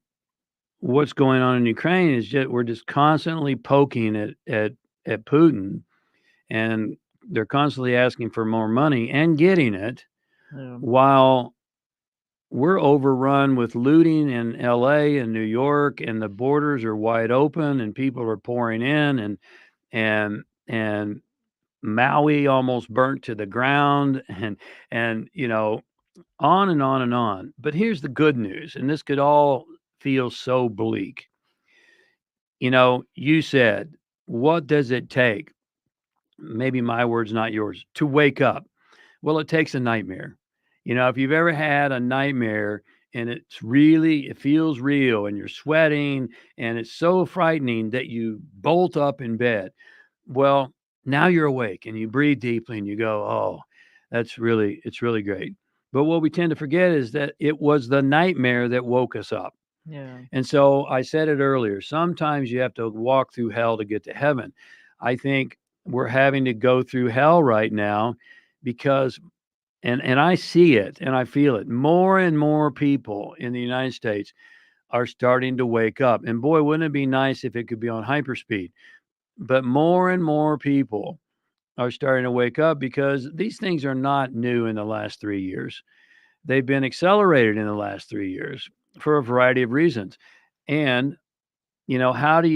what's going on in Ukraine is just we're just constantly poking at Putin, and they're constantly asking for more money and getting it Yeah. while we're overrun with looting in LA and New York, and the borders are wide open and people are pouring in, and Maui almost burnt to the ground, and on and on and on. But here's the good news, and this could all feel so bleak. You said, what does it take? Maybe my words, not yours, to wake up. Well, it takes a nightmare. If you've ever had a nightmare and it feels real and you're sweating and it's so frightening that you bolt up in bed. Well, now you're awake and you breathe deeply and you go, "Oh, it's really great." But what we tend to forget is that it was the nightmare that woke us up. Yeah. And so I said it earlier, sometimes you have to walk through hell to get to heaven. I think we're having to go through hell right now because and I see it and I feel it. More and more people in the United States are starting to wake up. And boy, wouldn't it be nice if it could be on hyperspeed? But more and more people are starting to wake up because these things are not new in the last 3 years. They've been accelerated in the last 3 years for a variety of reasons. And how do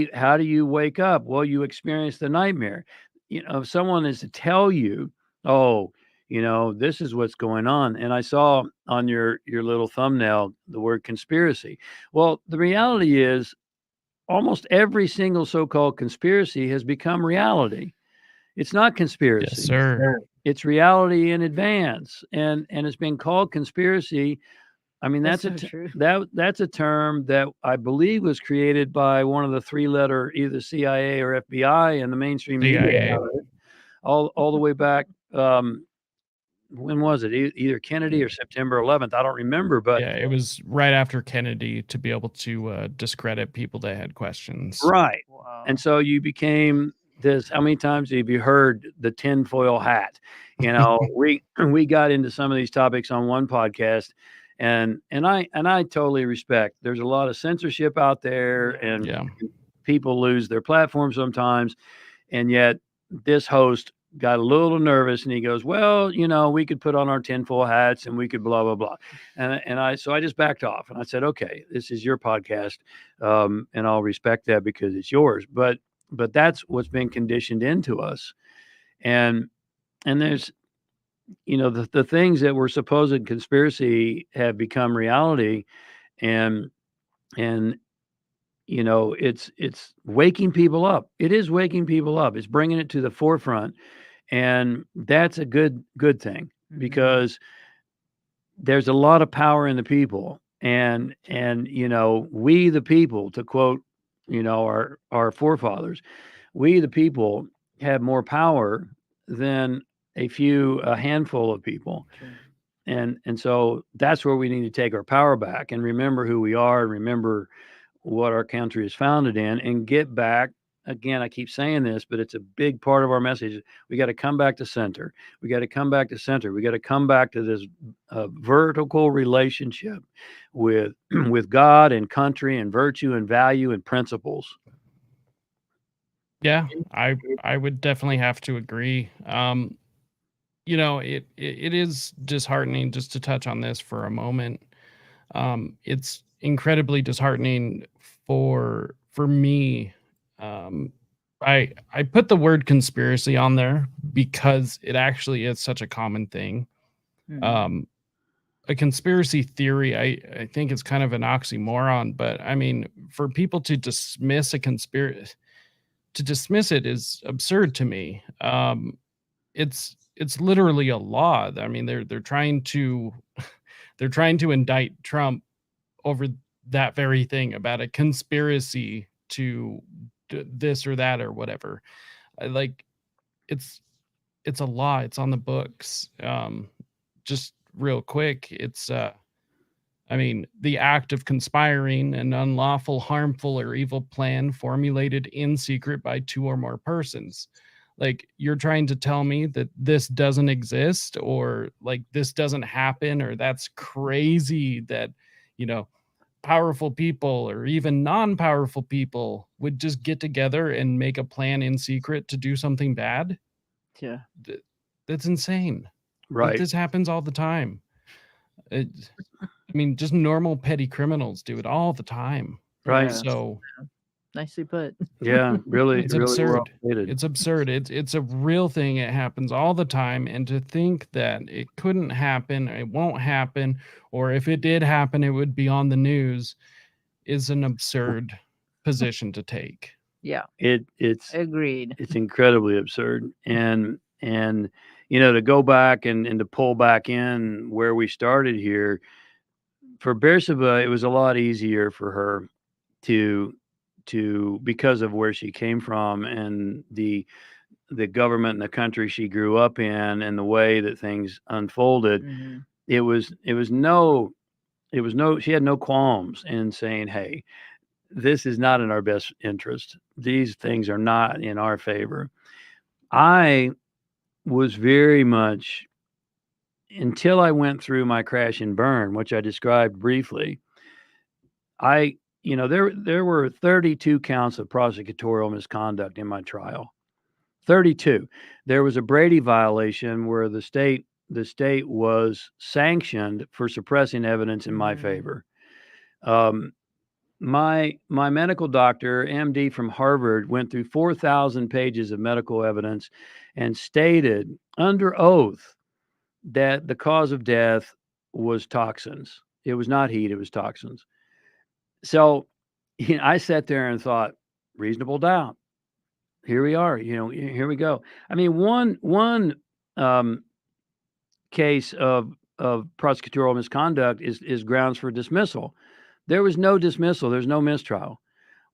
you wake up? Well, you experience the nightmare. If someone is to tell you, oh, this is what's going on, and I saw on your little thumbnail the word conspiracy. Well, the reality is almost every single so-called conspiracy has become reality. It's not Yes, conspiracy. sir. Sure. It's reality in advance, and it's been called conspiracy. I mean, That's that's so true. that's a term that I believe was created by one of the three-letter either CIA or FBI in the mainstream media, CIA. all the way back. When was it? Either Kennedy or September 11th. I don't remember, but Yeah, it was right after Kennedy to be able to discredit people that had questions. right. Wow. And so you became this. How many times have you heard the tinfoil hat? You know, we got into some of these topics on one podcast, and I totally respect. There's a lot of censorship out there, and Yeah. people lose their platform sometimes, and yet this host got a little nervous and he goes, well, you know, we could put on our tinfoil hats and we could blah, blah, blah. So I just backed off and I said, okay, this is your podcast. And I'll respect that because it's yours. But that's what's been conditioned into us. And there's, you know, the things that were supposed conspiracy have become reality. And, and, you know, it's waking people up. It is waking people up. It's bringing it to the forefront, and that's a good thing because there's a lot of power in the people, and you know, we the people, to quote, you know, our forefathers, we the people have more power than a handful of people. Sure. And so that's where we need to take our power back and remember who we are and remember what our country is founded in and get back. Again, I keep saying this, but it's a big part of our message. We got to come back to center. We got to come back to center. We got to come back to this vertical relationship with with God and country and virtue and value and principles. Yeah, I would definitely have to agree. You know, it is disheartening, just to touch on this for a moment. It's incredibly disheartening for me. I put the word conspiracy on there because it actually is such a common thing. A conspiracy theory, I think it's kind of an oxymoron, but I mean, for people to dismiss a conspiracy, to dismiss it is absurd to me. It's literally a law. I mean, they're trying to they're trying to indict Trump over that very thing, about a conspiracy to this or that or whatever. Like, it's a law. It's on the books. Just real quick, it's I mean, the act of conspiring an unlawful, harmful, or evil plan formulated in secret by two or more persons. Like, you're trying to tell me that this doesn't exist, or like this doesn't happen, or that's crazy that, you know, powerful people or even non-powerful people would just get together and make a plan in secret to do something bad? Yeah. That's insane. Right. This happens all the time. I mean, just normal petty criminals do it all the time. Right. Yeah. So Nicely put. Yeah, really, it's really well absurd. stated. It's absurd. It's a real thing. It happens all the time. And to think that it couldn't happen, it won't happen, or if it did happen, it would be on the news, is an absurd position to take. Yeah. It's Agreed. it's incredibly absurd. And you know, to go back and to pull back in where we started here, for Beersheba, it was a lot easier for her to because of where she came from and the government and the country she grew up in and the way that things unfolded. It was no she had no qualms in saying, hey, this is not in our best interest. These things are not in our favor. I was very much, until I went through my crash and burn, which I described briefly. You know, there were 32 counts of prosecutorial misconduct in my trial. 32. There was a Brady violation where the state was sanctioned for suppressing evidence in my favor. My medical doctor, MD from Harvard, went through 4,000 pages of medical evidence and stated under oath that the cause of death was toxins. It was not heat, it was toxins. So, you know, I sat there and thought, reasonable doubt. Here we are, you know, here we go. I mean, one case of prosecutorial misconduct is grounds for dismissal. There was no dismissal. There's no mistrial.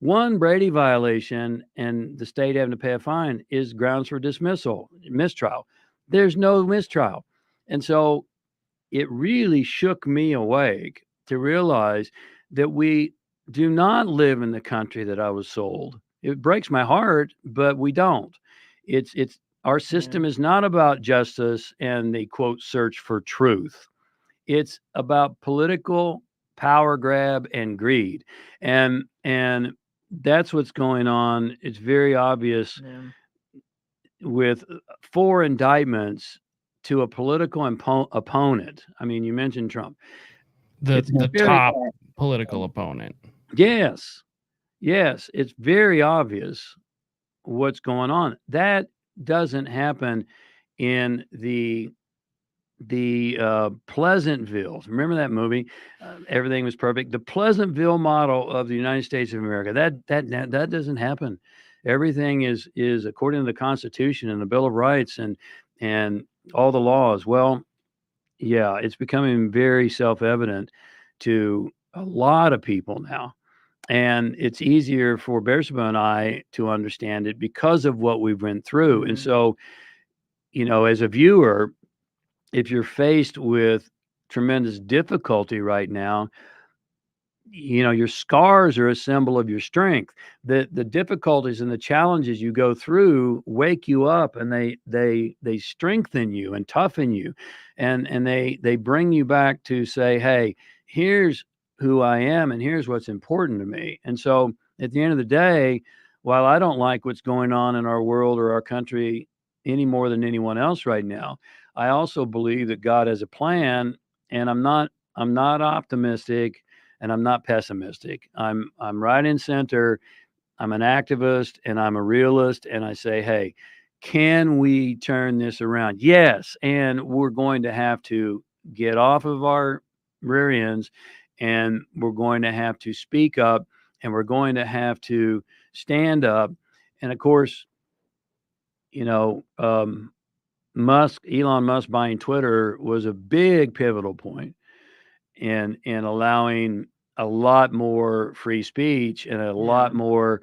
One Brady violation and the state having to pay a fine is grounds for dismissal, mistrial. There's no mistrial. And so it really shook me awake to realize that we do not live in the country that I was sold. It breaks my heart, but we don't. It's our system is not about justice and the quote search for truth. It's about political power grab and greed. And that's what's going on. It's very obvious Yeah. with 4 indictments to a political opponent. I mean, you mentioned Trump. The It's the very top political opponent. yes. Yes, it's very obvious what's going on. That doesn't happen in the Pleasantville. Remember that movie? Everything was perfect. The Pleasantville model of the United States of America. That doesn't happen. Everything is according to the Constitution and the Bill of Rights and all the laws. Well, yeah, it's becoming very self-evident to a lot of people now. And it's easier for Beersheba and I to understand it because of what we've went through. And so, as a viewer, if you're faced with tremendous difficulty right now, your scars are a symbol of your strength. The difficulties and the challenges you go through wake you up, and they strengthen you and toughen you, and they bring you back to say, hey, here's who I am and here's what's important to me. And so at the end of the day, while I don't like what's going on in our world or our country any more than anyone else right now, I also believe that God has a plan, and I'm not optimistic and I'm not pessimistic. I'm right in center. I'm an activist and I'm a realist, and I say, hey, can we turn this around? Yes, and we're going to have to get off of our rear ends, and we're going to have to speak up, and we're going to have to stand up. And of course, you know, um, Elon Musk buying Twitter was a big pivotal point in allowing a lot more free speech and a lot more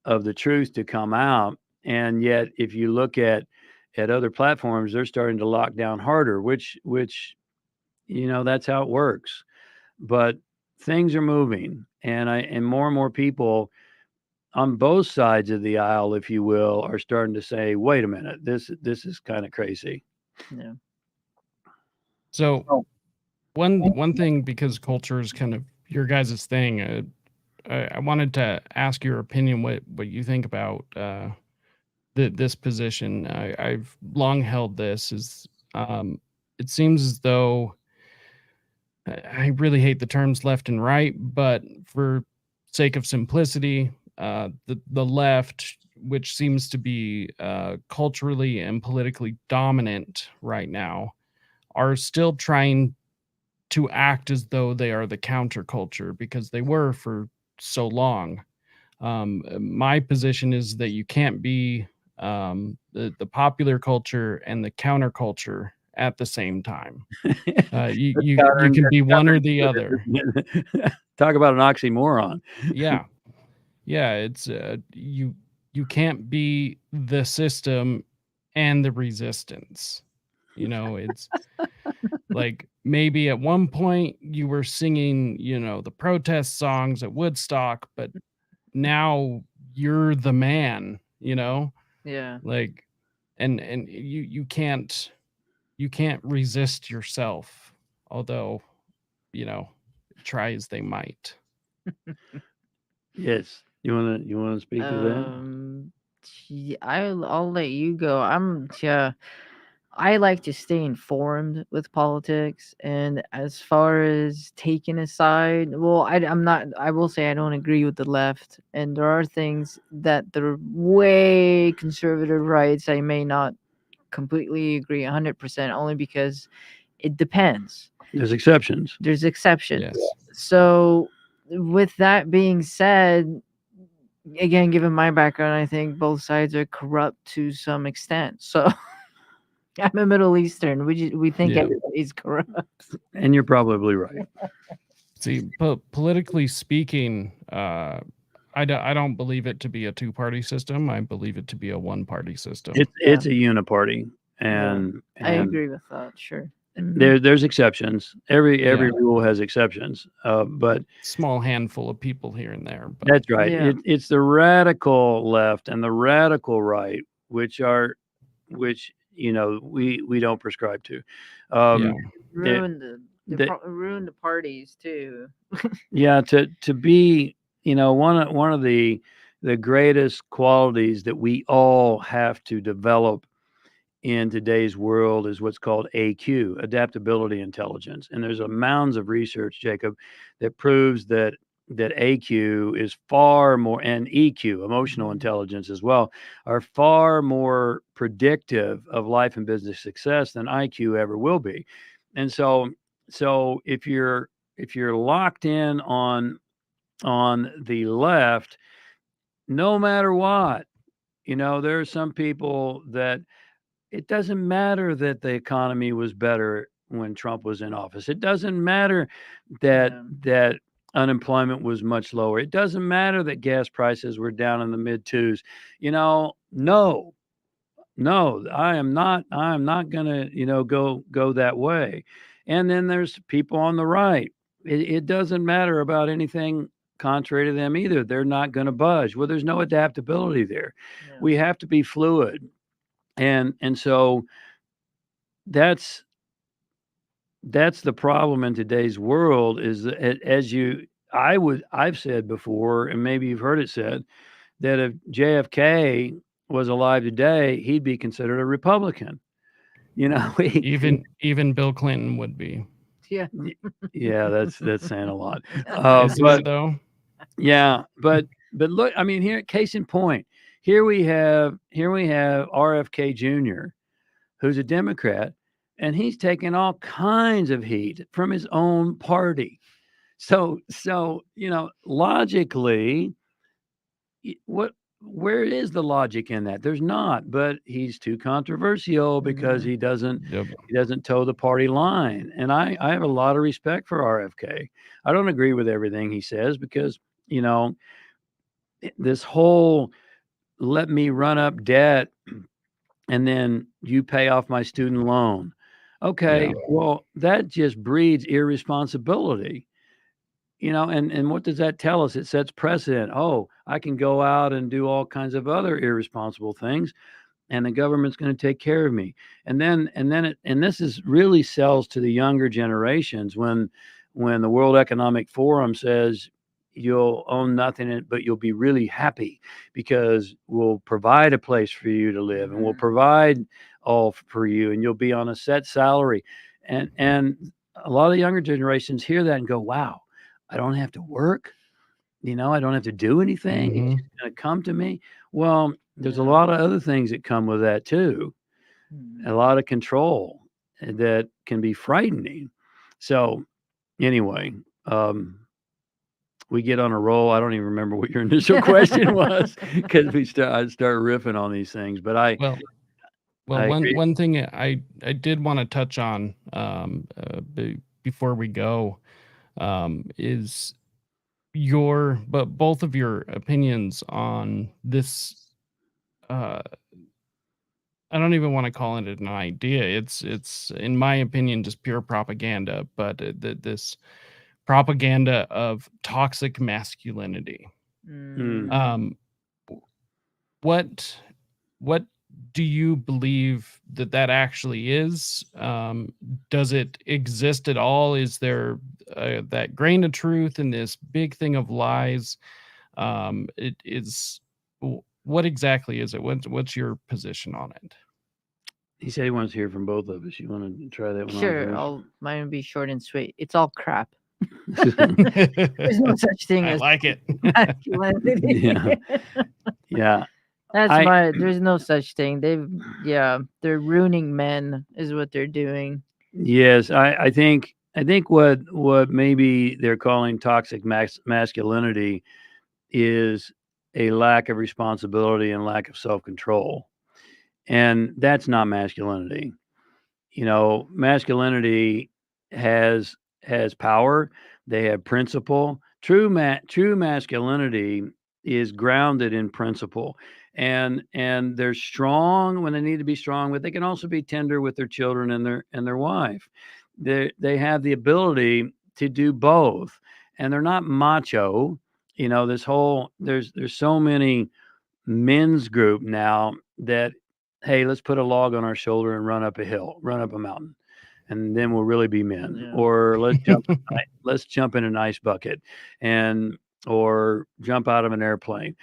of the truth to come out. And yet, if you look at other platforms, they're starting to lock down harder, which that's how it works. But things are moving, and more people on both sides of the aisle, if you will, are starting to say, "Wait a minute, this is kind of crazy." Yeah. So one thing, because culture is kind of your guys' thing, I wanted to ask your opinion, what you think about this position. I've long held this. It seems as though I really hate the terms left and right, but for sake of simplicity, the left, which seems to be culturally and politically dominant right now, are still trying to act as though they are the counterculture because they were for so long. My position is that you can't be the popular culture and the counterculture at the same time. You can be one or the other. Talk about an oxymoron. Yeah, yeah. It's you can't be the system and the resistance. It's like maybe at one point you were singing, the protest songs at Woodstock, but now you're the man, Yeah. like, and you can't resist yourself, although, try as they might. Yes. You wanna speak to that? I'll let you go. I like to stay informed with politics, and as far as taking a side, well, I'm not. I will say I don't agree with the left, and there are things that the way conservative rights I may not completely agree 100%, only because it depends. There's exceptions. There's exceptions. Yes. So, with that being said, again, given my background, I think both sides are corrupt to some extent. So. I'm a Middle Eastern. We think Yeah. everybody's corrupt. And you're probably right. See, politically speaking, I don't believe it to be a two-party system. I believe it to be a one-party system. It's a uniparty, Yeah, and I agree with that. Sure. There's exceptions. Every Yeah. rule has exceptions. But Small handful of people here and there, but that's right. Yeah. It's the radical left and the radical right, which we don't prescribe to. yeah. It, Ruin the, ruin the parties too. yeah, to be, one of the greatest qualities that we all have to develop in today's world is what's called AQ, adaptability intelligence. And there's a mounds of research, Jacob, that proves that AQ is far more, and EQ, emotional intelligence as well, are far more predictive of life and business success than IQ ever will be. And so if you're locked in on the left, no matter what, there are some people that it doesn't matter that the economy was better when Trump was in office. It doesn't matter that Yeah. that unemployment was much lower. It doesn't matter that gas prices were down in the mid twos. No, I am not gonna, go that way. And then there's people on the right. It doesn't matter about anything contrary to them either. They're not gonna budge. Well, there's no adaptability there. Yeah. We have to be fluid. And so that's that's the problem in today's world is that I've said before, and maybe you've heard it said, that if JFK was alive today, he'd be considered a Republican. Even Bill Clinton would be. Yeah. Yeah, that's saying a lot. Isn't But it though? yeah, but look, I mean, here, case in point, here we have RFK Jr., who's a Democrat, and he's taking all kinds of heat from his own party. So logically, where is the logic in that? There's not, but he's too controversial because he doesn't Yep. toe the party line. And I have a lot of respect for RFK. I don't agree with everything he says because, this whole let me run up debt and then you pay off my student loan. Okay, Yeah. well, that just breeds irresponsibility. And what does that tell us? It sets precedent. Oh, I can go out and do all kinds of other irresponsible things, and the government's going to take care of me. And this is really sells to the younger generations when the World Economic Forum says you'll own nothing but you'll be really happy because we'll provide a place for you to live and we'll provide all for you and you'll be on a set salary. And a lot of younger generations hear that and go, wow, I don't have to work. I don't have to do anything. It's Mhm. just going to come to me. Well, there's a Yeah. lot of other things that come with that too. A lot of control that can be frightening. So anyway, we get on a roll. I don't even remember what your initial question was because I start riffing on these things. But Well, I agree. one thing I did want to touch on before we go is both of your opinions on this. I don't even want to call it an idea. It's in my opinion just pure propaganda. But this propaganda of toxic masculinity. Mm. Um, what what do you believe that actually is? Does it exist at all? Is there that grain of truth in this big thing of lies? It is. What exactly is it? What's your position on it? He said he wants to hear from both of us. You want to try that one Sure, on mine will be short and sweet. It's all crap. first? There's no such thing I as like it. masculinity. Yeah. Yeah. There's no such thing. They're ruining men is what they're doing. Yes, I think what maybe they're calling toxic masculinity is a lack of responsibility and lack of self-control. And that's not masculinity. Masculinity has power, they have principle. True masculinity is grounded in principle, and they're strong when they need to be strong, but they can also be tender with their children and their wife. They have the ability to do both, and they're not macho. This whole there's so many men's group now that, hey, let's put a log on our shoulder and run up a hill, run up a mountain, and then we'll really be men. Yeah. Or let's jump in an ice bucket, and or jump out of an airplane.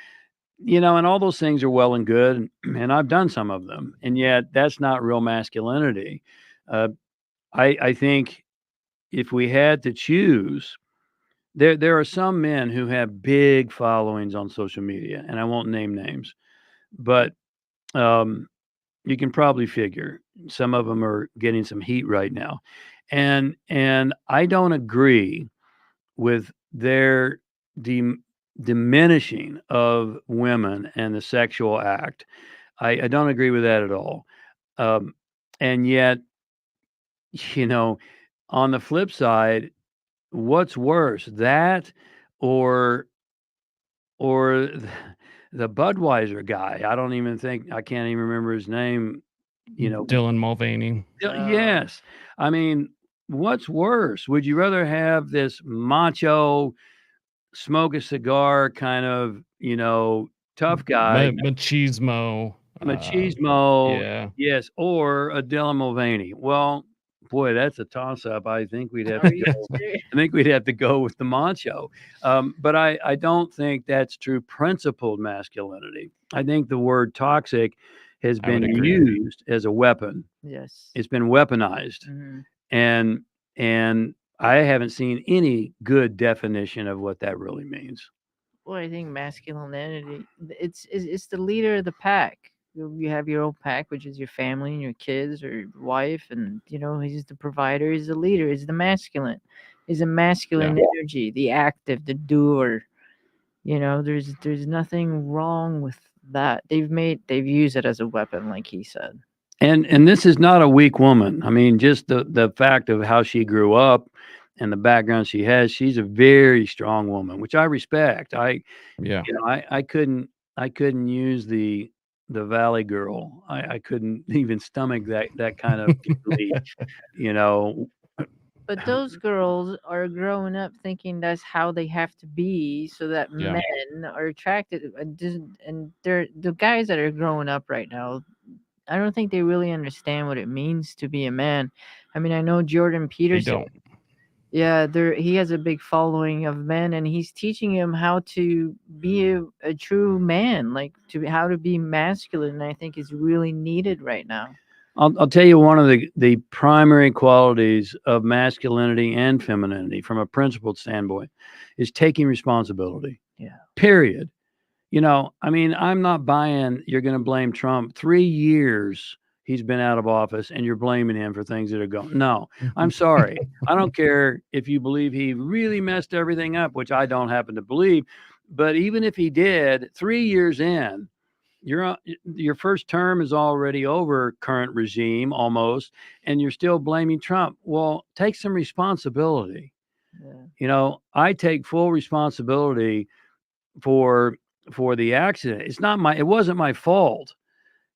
And all those things are well and good, and I've done some of them, and yet that's not real masculinity. Uh, I think if we had to choose, there are some men who have big followings on social media, and I won't name names, but um, you can probably figure some of them are getting some heat right now, and I don't agree with their diminishing of women and the sexual act. I don't agree with that at all. Um, and yet, you know, on the flip side, what's worse, that or or the Budweiser guy? I can't even remember his name. Dylan Mulvaney. Yes. I mean, what's worse? Would you rather have this macho, smoke a cigar kind of, tough guy, Machismo. machismo, Yeah, yes, or a Dylan Mulvaney? Well, boy, that's a toss-up. Are you serious? I think we'd have to go with the macho. But I don't think that's true principled masculinity. I think the word toxic has I would been agree. used as a weapon. Yes. It's been weaponized, Mhm. and and I haven't seen any good definition of what that really means. Well, I think masculinity, it's the leader of the pack. You have your own pack, which is your family and your kids or your wife, and he's the provider, he's the leader, he's the masculine. He's a masculine energy, the active, the doer. There's nothing wrong with that. They've used it as a weapon, like he said. And this is not a weak woman. I mean, just the fact of how she grew up and the background she has, she's a very strong woman, which I respect. Yeah. I couldn't use the Valley Girl. I couldn't even stomach that kind of glee, you know. But those girls are growing up thinking that's how they have to be, so that Yeah. men are attracted. And they're the guys that are growing up right now. I don't think they really understand what it means to be a man. I mean, I know Jordan They Peterson. don't. Yeah, he has a big following of men, and he's teaching him how to be a true man, like how to be masculine. And I think is really needed right now. I'll tell you one of the primary qualities of masculinity and femininity from a principled standpoint is taking responsibility. Yeah. Period. I mean, I'm not buying you're going to blame Trump. 3 years he's been out of office and you're blaming him for things that are going. No, I'm sorry. I don't care if you believe he really messed everything up, which I don't happen to believe. But even if he did, 3 years in, your first term is already over, current regime almost, and you're still blaming Trump. Well, take some responsibility. Yeah. I take full responsibility for the accident. It wasn't my fault,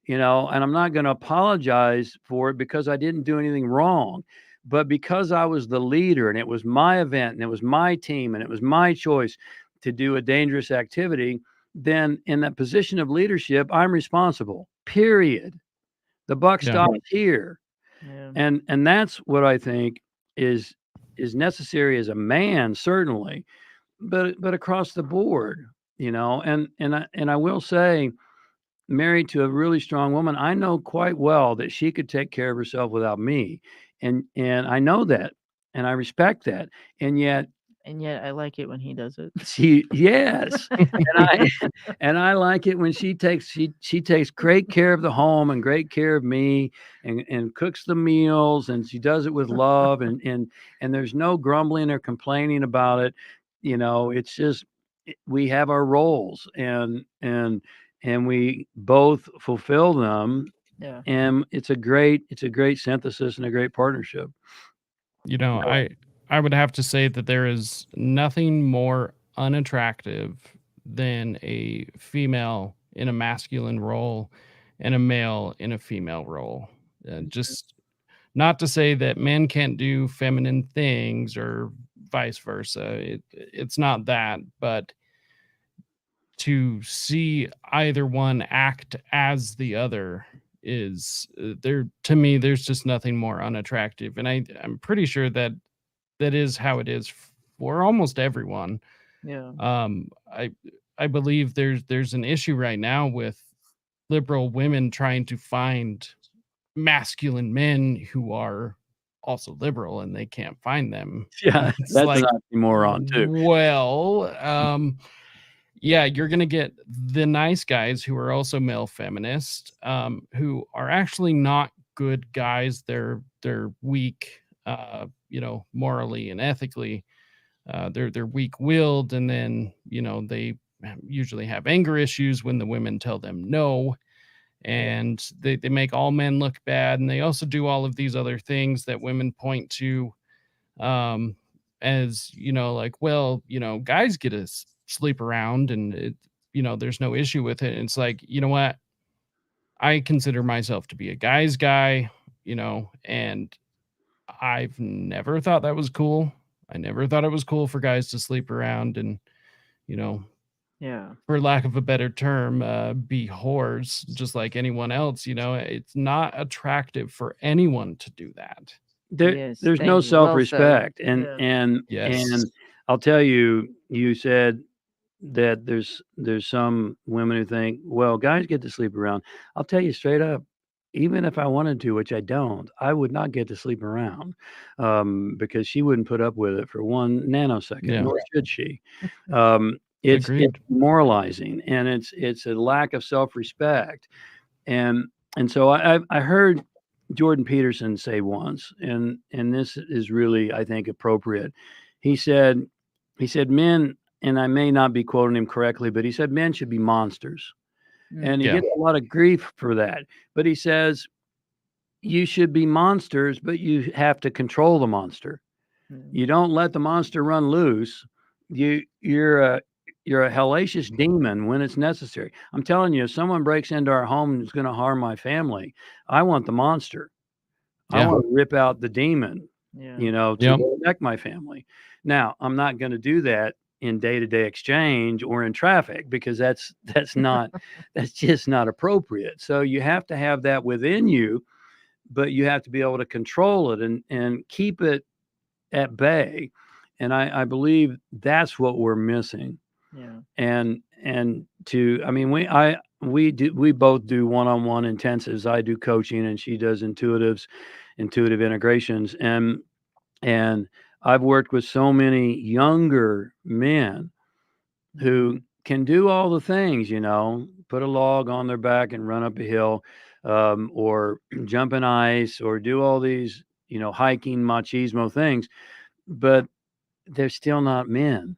and I'm not going to apologize for it because I didn't do anything wrong. But because I was the leader and it was my event and it was my team and it was my choice to do a dangerous activity, then in that position of leadership, I'm responsible. Period. The buck Yeah. stops here. Yeah. And that's what I think is necessary as a man, certainly, but across the board, and I will say, married to a really strong woman, I know quite well that she could take care of herself without me, and I know that, and I respect that, and yet And yet, I like it when he does it. yes, and I like it when she takes great care of the home and great care of me, and cooks the meals, and she does it with love, and there's no grumbling or complaining about it. It's just we have our roles, and we both fulfill them, Yeah. and it's a great synthesis and a great partnership. I would have to say that there is nothing more unattractive than a female in a masculine role and a male in a female role. Just not to say that men can't do feminine things or vice versa. It's not that, but to see either one act as the other is there to me there's just nothing more unattractive, and I'm pretty sure that that is how it is for almost everyone. Yeah. um i I believe there's an issue right now with liberal women trying to find masculine men who are also liberal, and they can't find them. Yeah, It's that's an like, oxymoron too. well, yeah, you're gonna get the nice guys who are also male feminist, who are actually not good guys. They're weak, morally and ethically. They're weak-willed, and then they usually have anger issues when the women tell them no, Yeah. and they make all men look bad, and they also do all of these other things that women point to, um, as like, well, guys get to sleep around, and there's no issue with it. And it's like, you know what? I consider myself to be a guy's guy, and I've never thought that was cool. I never thought it was cool for guys to sleep around and, you know, Yeah. for lack of a better term, be whores just like anyone else. It's not attractive for anyone to do that. Yes. There's no Thank you. Well said. self-respect, and Yeah. Yes. I'll tell you, you said that there's some women who think, well, guys get to sleep around. I'll tell you straight up, even if I wanted to, which I don't, I would not get to sleep around, because she wouldn't put up with it for 1 nanosecond, Yeah. nor should she. It's Agreed. demoralizing, and it's a lack of self-respect, and so I heard Jordan Peterson say once, and this is really, I think, appropriate. He said men, and I may not be quoting him correctly, but he said men should be monsters. And he Yeah. gets a lot of grief for that. But he says you should be monsters, but you have to control the monster. You don't let the monster run loose. You're a hellacious demon when it's necessary. I'm telling you, if someone breaks into our home and is going to harm my family, I want the monster. I Yeah. want to rip out the demon, Yeah. to Yep. protect my family. Now, I'm not going to do that in day-to-day exchange or in traffic, because that's not that's just not appropriate. So you have to have that within you, but you have to be able to control it and keep it at bay. And I believe that's what we're missing. Yeah. And to I mean we both do one-on-one intensives. I do coaching and she does intuitive integrations, and I've worked with so many younger men who can do all the things, put a log on their back and run up a hill, or jump in ice, or do all these, hiking machismo things, but they're still not men.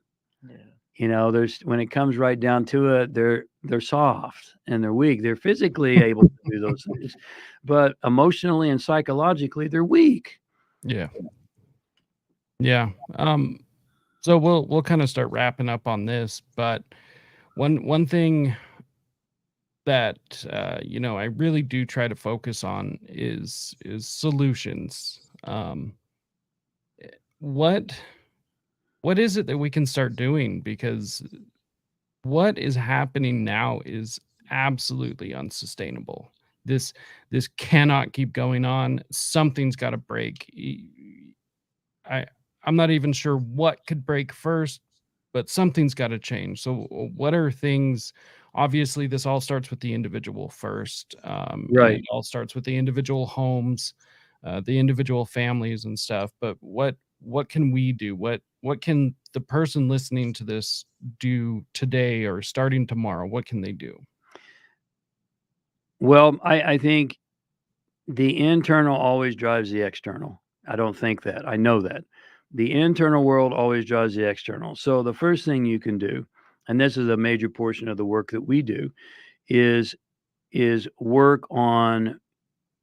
Yeah. There's when it comes right down to it, they're soft and they're weak. They're physically able to do those things, but emotionally and psychologically, they're weak. Yeah. Yeah. So we'll kind of start wrapping up on this, but one thing that I really do try to focus on is solutions. What what is it that we can start doing? Because what is happening now is absolutely unsustainable. This this cannot keep going on. Something's got to break. I I'm not even sure what could break first, but something's got to change. So what are things? Obviously, this all starts with the individual first, and it Right. all starts with the individual homes, the individual families and stuff. But what can we do? What can the person listening to this do today or starting tomorrow? What can they do? Well, I think the internal always drives the external. I don't think that. I know that. The internal world always drives the external. So the first thing you can do, and this is a major portion of the work that we do, is work on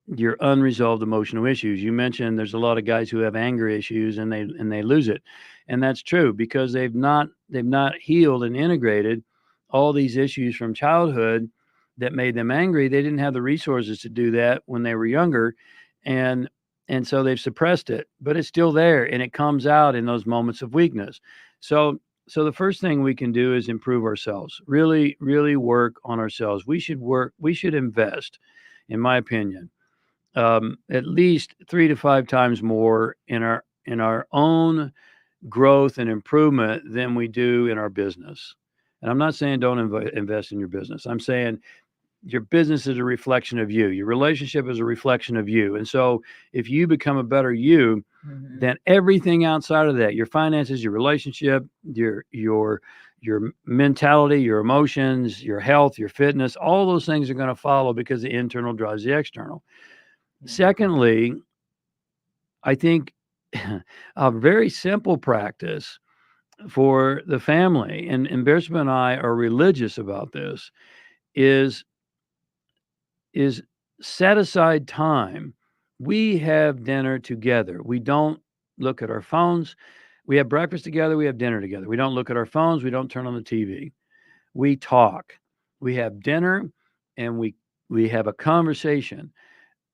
your unresolved emotional issues. You mentioned there's a lot of guys who have anger issues and they lose it. And that's true because they've not healed and integrated all these issues from childhood that made them angry. They didn't have the resources to do that when they were younger, and so they've suppressed it, but it's still there, and it comes out in those moments of weakness. So the first thing we can do is improve ourselves. Really, really work on ourselves. We should invest, in my opinion, at least 3 to 5 times more in our own growth and improvement than we do in our business. And I'm not saying don't invest in your business. I'm saying your business is a reflection of you. Your relationship is a reflection of you. And so if you become a better you, then everything outside of that, your finances, your relationship, your mentality, your emotions, your health, your fitness, all those things are going to follow, because the internal drives the external. Secondly, I think a very simple practice for the family, and Bearsma and I are religious about this, is set aside time. We have dinner together. We don't look at our phones. We have breakfast together. We have dinner together. We don't look at our phones. We don't turn on the TV. We talk. We have dinner, and we have a conversation.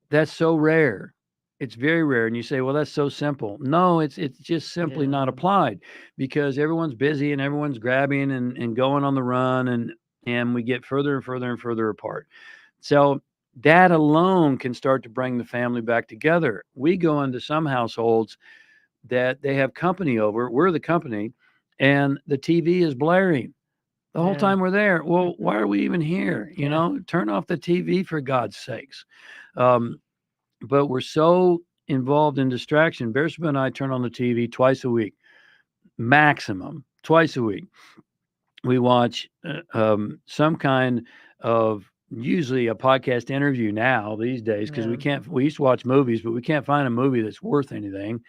That's so rare. It's very rare. And you say, well, that's so simple. No, it's just simply not applied, because everyone's busy and everyone's grabbing and going on the run, and we get further and further and further apart. So that alone can start to bring the family back together. We go into some households that they have company over. We're the company, and the TV is blaring the whole time we're there. Well, why are we even here? Turn off the TV, for God's sakes. But we're so involved in distraction. Bearsma and I turn on the TV twice a week, maximum twice a week. We watch some kind of, usually a podcast interview now these days, because we used to watch movies, but we can't find a movie that's worth anything.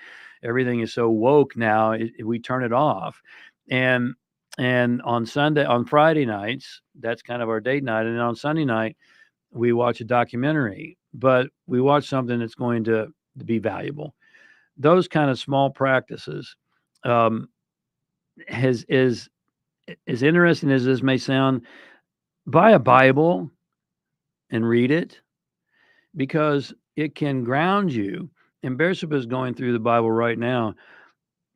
Everything is so woke now, we turn it off. And on Friday nights, that's kind of our date night. And then on Sunday night, we watch a documentary, but we watch something that's going to be valuable. Those kind of small practices, as interesting as this may sound, buy a Bible and read it, because it can ground you. And Bearsma is going through the Bible right now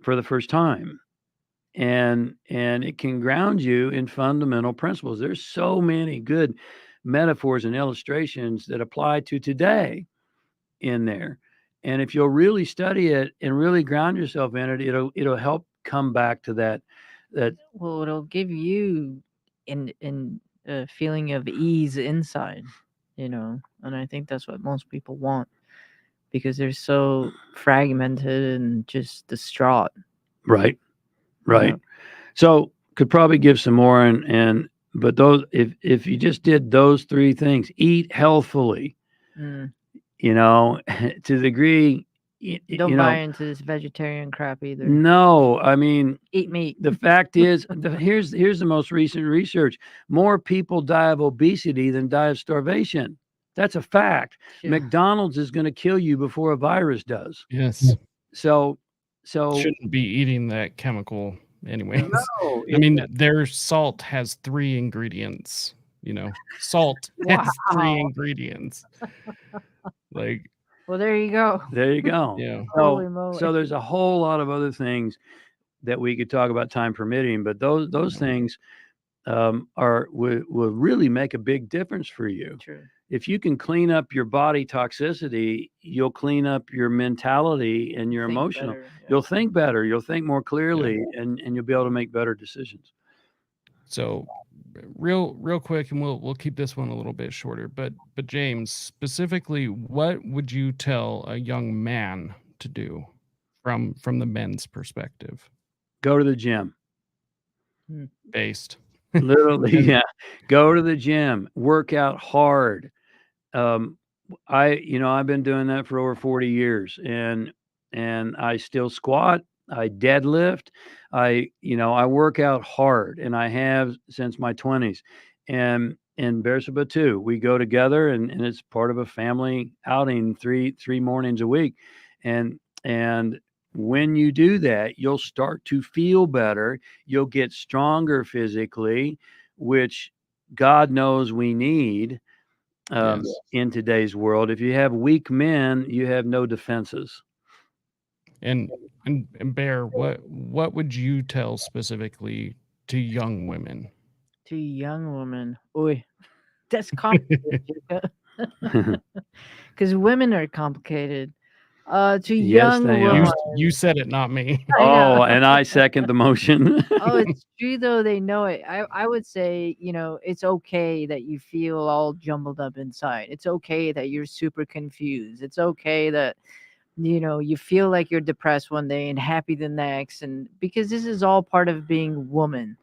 for the first time. And it can ground you in fundamental principles. There's so many good metaphors and illustrations that apply to today in there. And if you'll really study it and really ground yourself in it, it'll help come back to that. Well, it'll give you in a feeling of ease inside, and I think that's what most people want, because they're so fragmented and just distraught. Right. Yeah. So could probably give some more, but those, if you just did those 3 things, eat healthfully, to the degree, Don't buy into this vegetarian crap either. No, I mean, Eat meat. the fact is, here's the most recent research: more people die of obesity than die of starvation. That's a fact. Yeah. McDonald's is going to kill you before a virus does. Yes. So Shouldn't be eating that chemical anyways. no, I mean, their salt has 3 ingredients. Salt has 3 Wow. ingredients. Like, Well, there you go. There you go. yeah. Holy moly. So there's a whole lot of other things that we could talk about, time permitting, but those things will really make a big difference for you. True. If you can clean up your body toxicity, you'll clean up your mentality and your emotional. Better, yeah. You'll think better. You'll think more clearly, and you'll be able to make better decisions. So real quick, and we'll keep this one a little bit shorter, but James, specifically, what would you tell a young man to do from the men's perspective? Go to the gym. Based. Literally, yeah. Go to the gym. Work out hard. I've been doing that for over 40 years, and I still squat. I deadlift. I work out hard, and I have since my 20s. And Bearsma too. We go together, and it's part of a family outing, three mornings a week. And when you do that, you'll start to feel better. You'll get stronger physically. You'll get stronger mentally. You'll think better. You'll think more clearly, and you'll be able to make better decisions. So which God knows we need Yes. in today's world. If you have weak men, you have no defenses. And and Bear, what would you tell specifically to young women? To young women. Oy, that's complicated, Jacob. Because women are complicated. To Yes, young they You women, are. you said it, not me. I know. Oh, and I second the motion. Oh, it's true though. They know it. I would say, it's okay that you feel all jumbled up inside. It's okay that you're super confused. It's okay that you feel like you're depressed one day and happy the next, and because this is all part of being woman,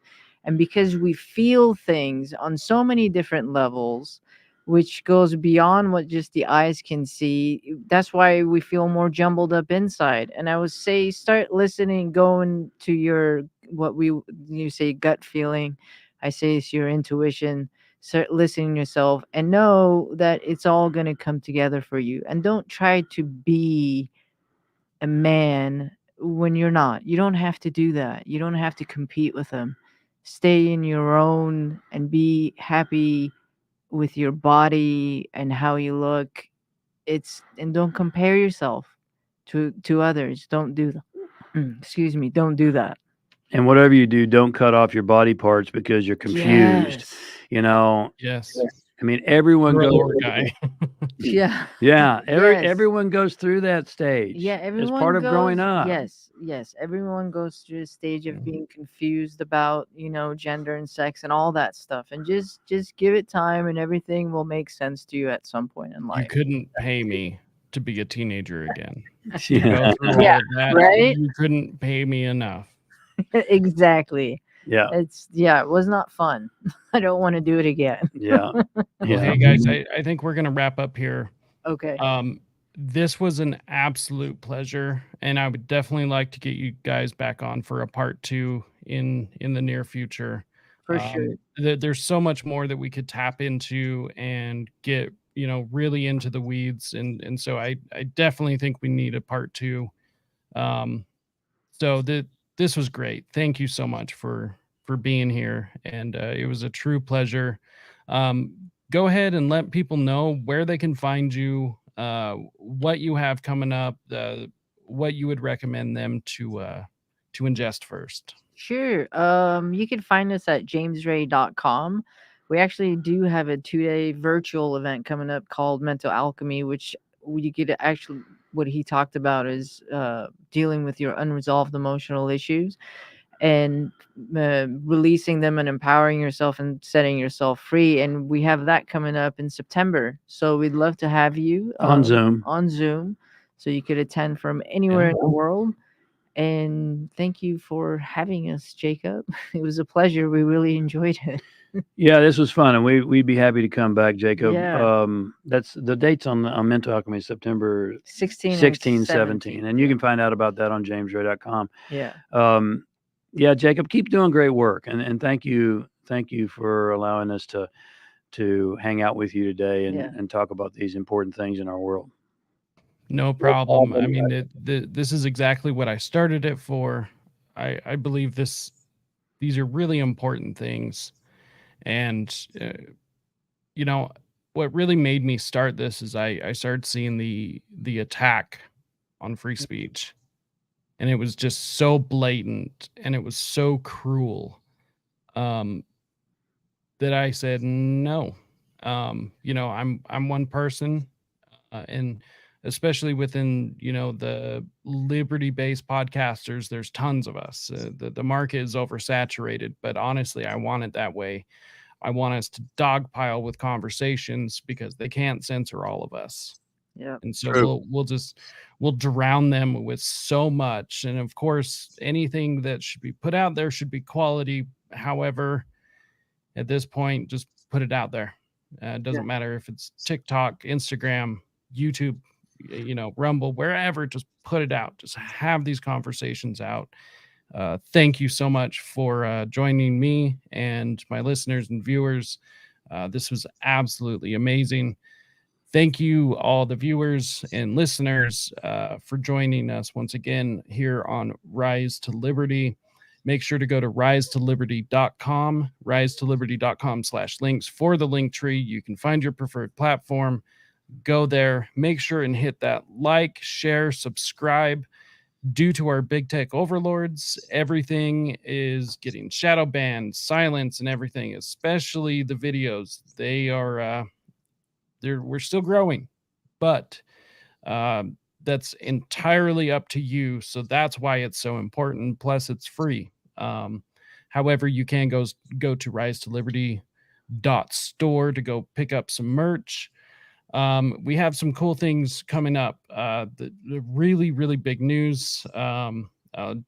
and because we feel things on so many different levels, which goes beyond what just the eyes can see. That's why we feel more jumbled up inside. And I would say start listening, going to your, what we you say, gut feeling. I say it's your intuition. Start listening to yourself and know that it's all going to come together for you, and don't try to be a man when you're not. You don't have to do that. You don't have to compete with them. Stay in your own and be happy with your body and how you look. And don't compare yourself to others. Don't do that. Excuse me, don't do that. And whatever you do, don't cut off your body parts because you're confused. Yes. You know, Yes. I mean, everyone You're a goes. lower guy. Yeah. Yeah, Yes. everyone goes through that stage. Yeah, as everyone part of growing goes. up. Yes, everyone goes through a stage Yeah. of being confused about, gender and sex and all that stuff. And just give it time, and everything will make sense to you at some point in You life. couldn't pay me to be a teenager again. To Yeah, go through Yeah, all of that, right? you couldn't pay me enough. Exactly. yeah, It was not fun. I don't want to do it again. yeah, Well, yeah. hey guys, I think we're gonna wrap up here. Okay. This was an absolute pleasure, and I would definitely like to get you guys back on for a part 2 in the near future. For sure. There's so much more that we could tap into and get, really into the weeds, and so I definitely think we need a part 2. Um, so this was great. Thank you so much for being here, and it was a true pleasure. Go ahead and let people know where they can find you, what you have coming up, what you would recommend them to ingest first. Sure. You can find us at jamesray.com. We actually do have a 2-day virtual event coming up called Mental Alchemy, which you get actually, what he talked about is dealing with your unresolved emotional issues and releasing them and empowering yourself and setting yourself free. And we have that coming up in September. So we'd love to have you On Zoom. on Zoom, so you could attend from anywhere in the world. And thank you for having us, Jacob. It was a pleasure. We really enjoyed it. Yeah, this was fun, and we'd be happy to come back, Jacob. Yeah. That's the dates on Mental Alchemy, September 16 16, and 17, and you can find out about that on jamesray.com. Yeah. Yeah, Jacob, keep doing great work, and thank you for allowing us to hang out with you today Yeah. and talk about these important things in our world. No problem. I mean, this is exactly what I started it for. I believe these are really important things, and you know what really made me start this is I started seeing the attack on free speech, and it was just so blatant and it was so cruel, um, that I said no. I'm one person, and especially within the liberty based podcasters, there's tons of us. The market is oversaturated, but honestly I want it that way. I want us to dogpile with conversations because they can't censor all of us, Yeah. and so True. we'll drown them with so much. And of course anything that should be put out there should be quality. However, at this point, just put it out there. It Yeah. doesn't matter if it's TikTok, Instagram, YouTube, Rumble, wherever, just put it out. Just have these conversations out. Thank you so much for joining me and my listeners and viewers. This was absolutely amazing. Thank you, all the viewers and listeners, for joining us once again here on Rise to Liberty. make sure to go to risetoliberty.com, risetoliberty.com/links for the link tree. You can find your preferred platform. Go there, make sure and hit that like, share, subscribe. Due to our big tech overlords, everything is getting shadow banned, silence, and everything, especially the videos. We're still growing, but that's entirely up to you. So that's why it's so important. Plus, it's free. However, you can go to risetoliberty.store to go pick up some merch. We have some cool things coming up. The really, really big news.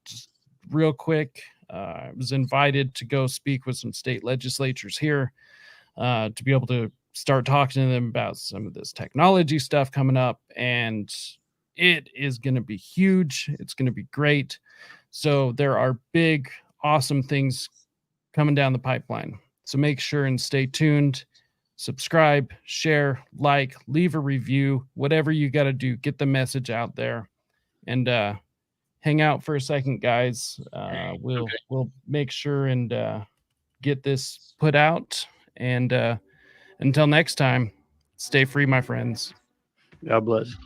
Just real quick, I was invited to go speak with some state legislatures here to be able to start talking to them about some of this technology stuff coming up. And it is going to be huge. It's going to be great. So there are big, awesome things coming down the pipeline. So make sure and stay tuned. Subscribe, share, like, leave a review, whatever you got to do, get the message out there, and hang out for a second, guys. We'll make sure and get this put out. And until next time, stay free, my friends. God bless.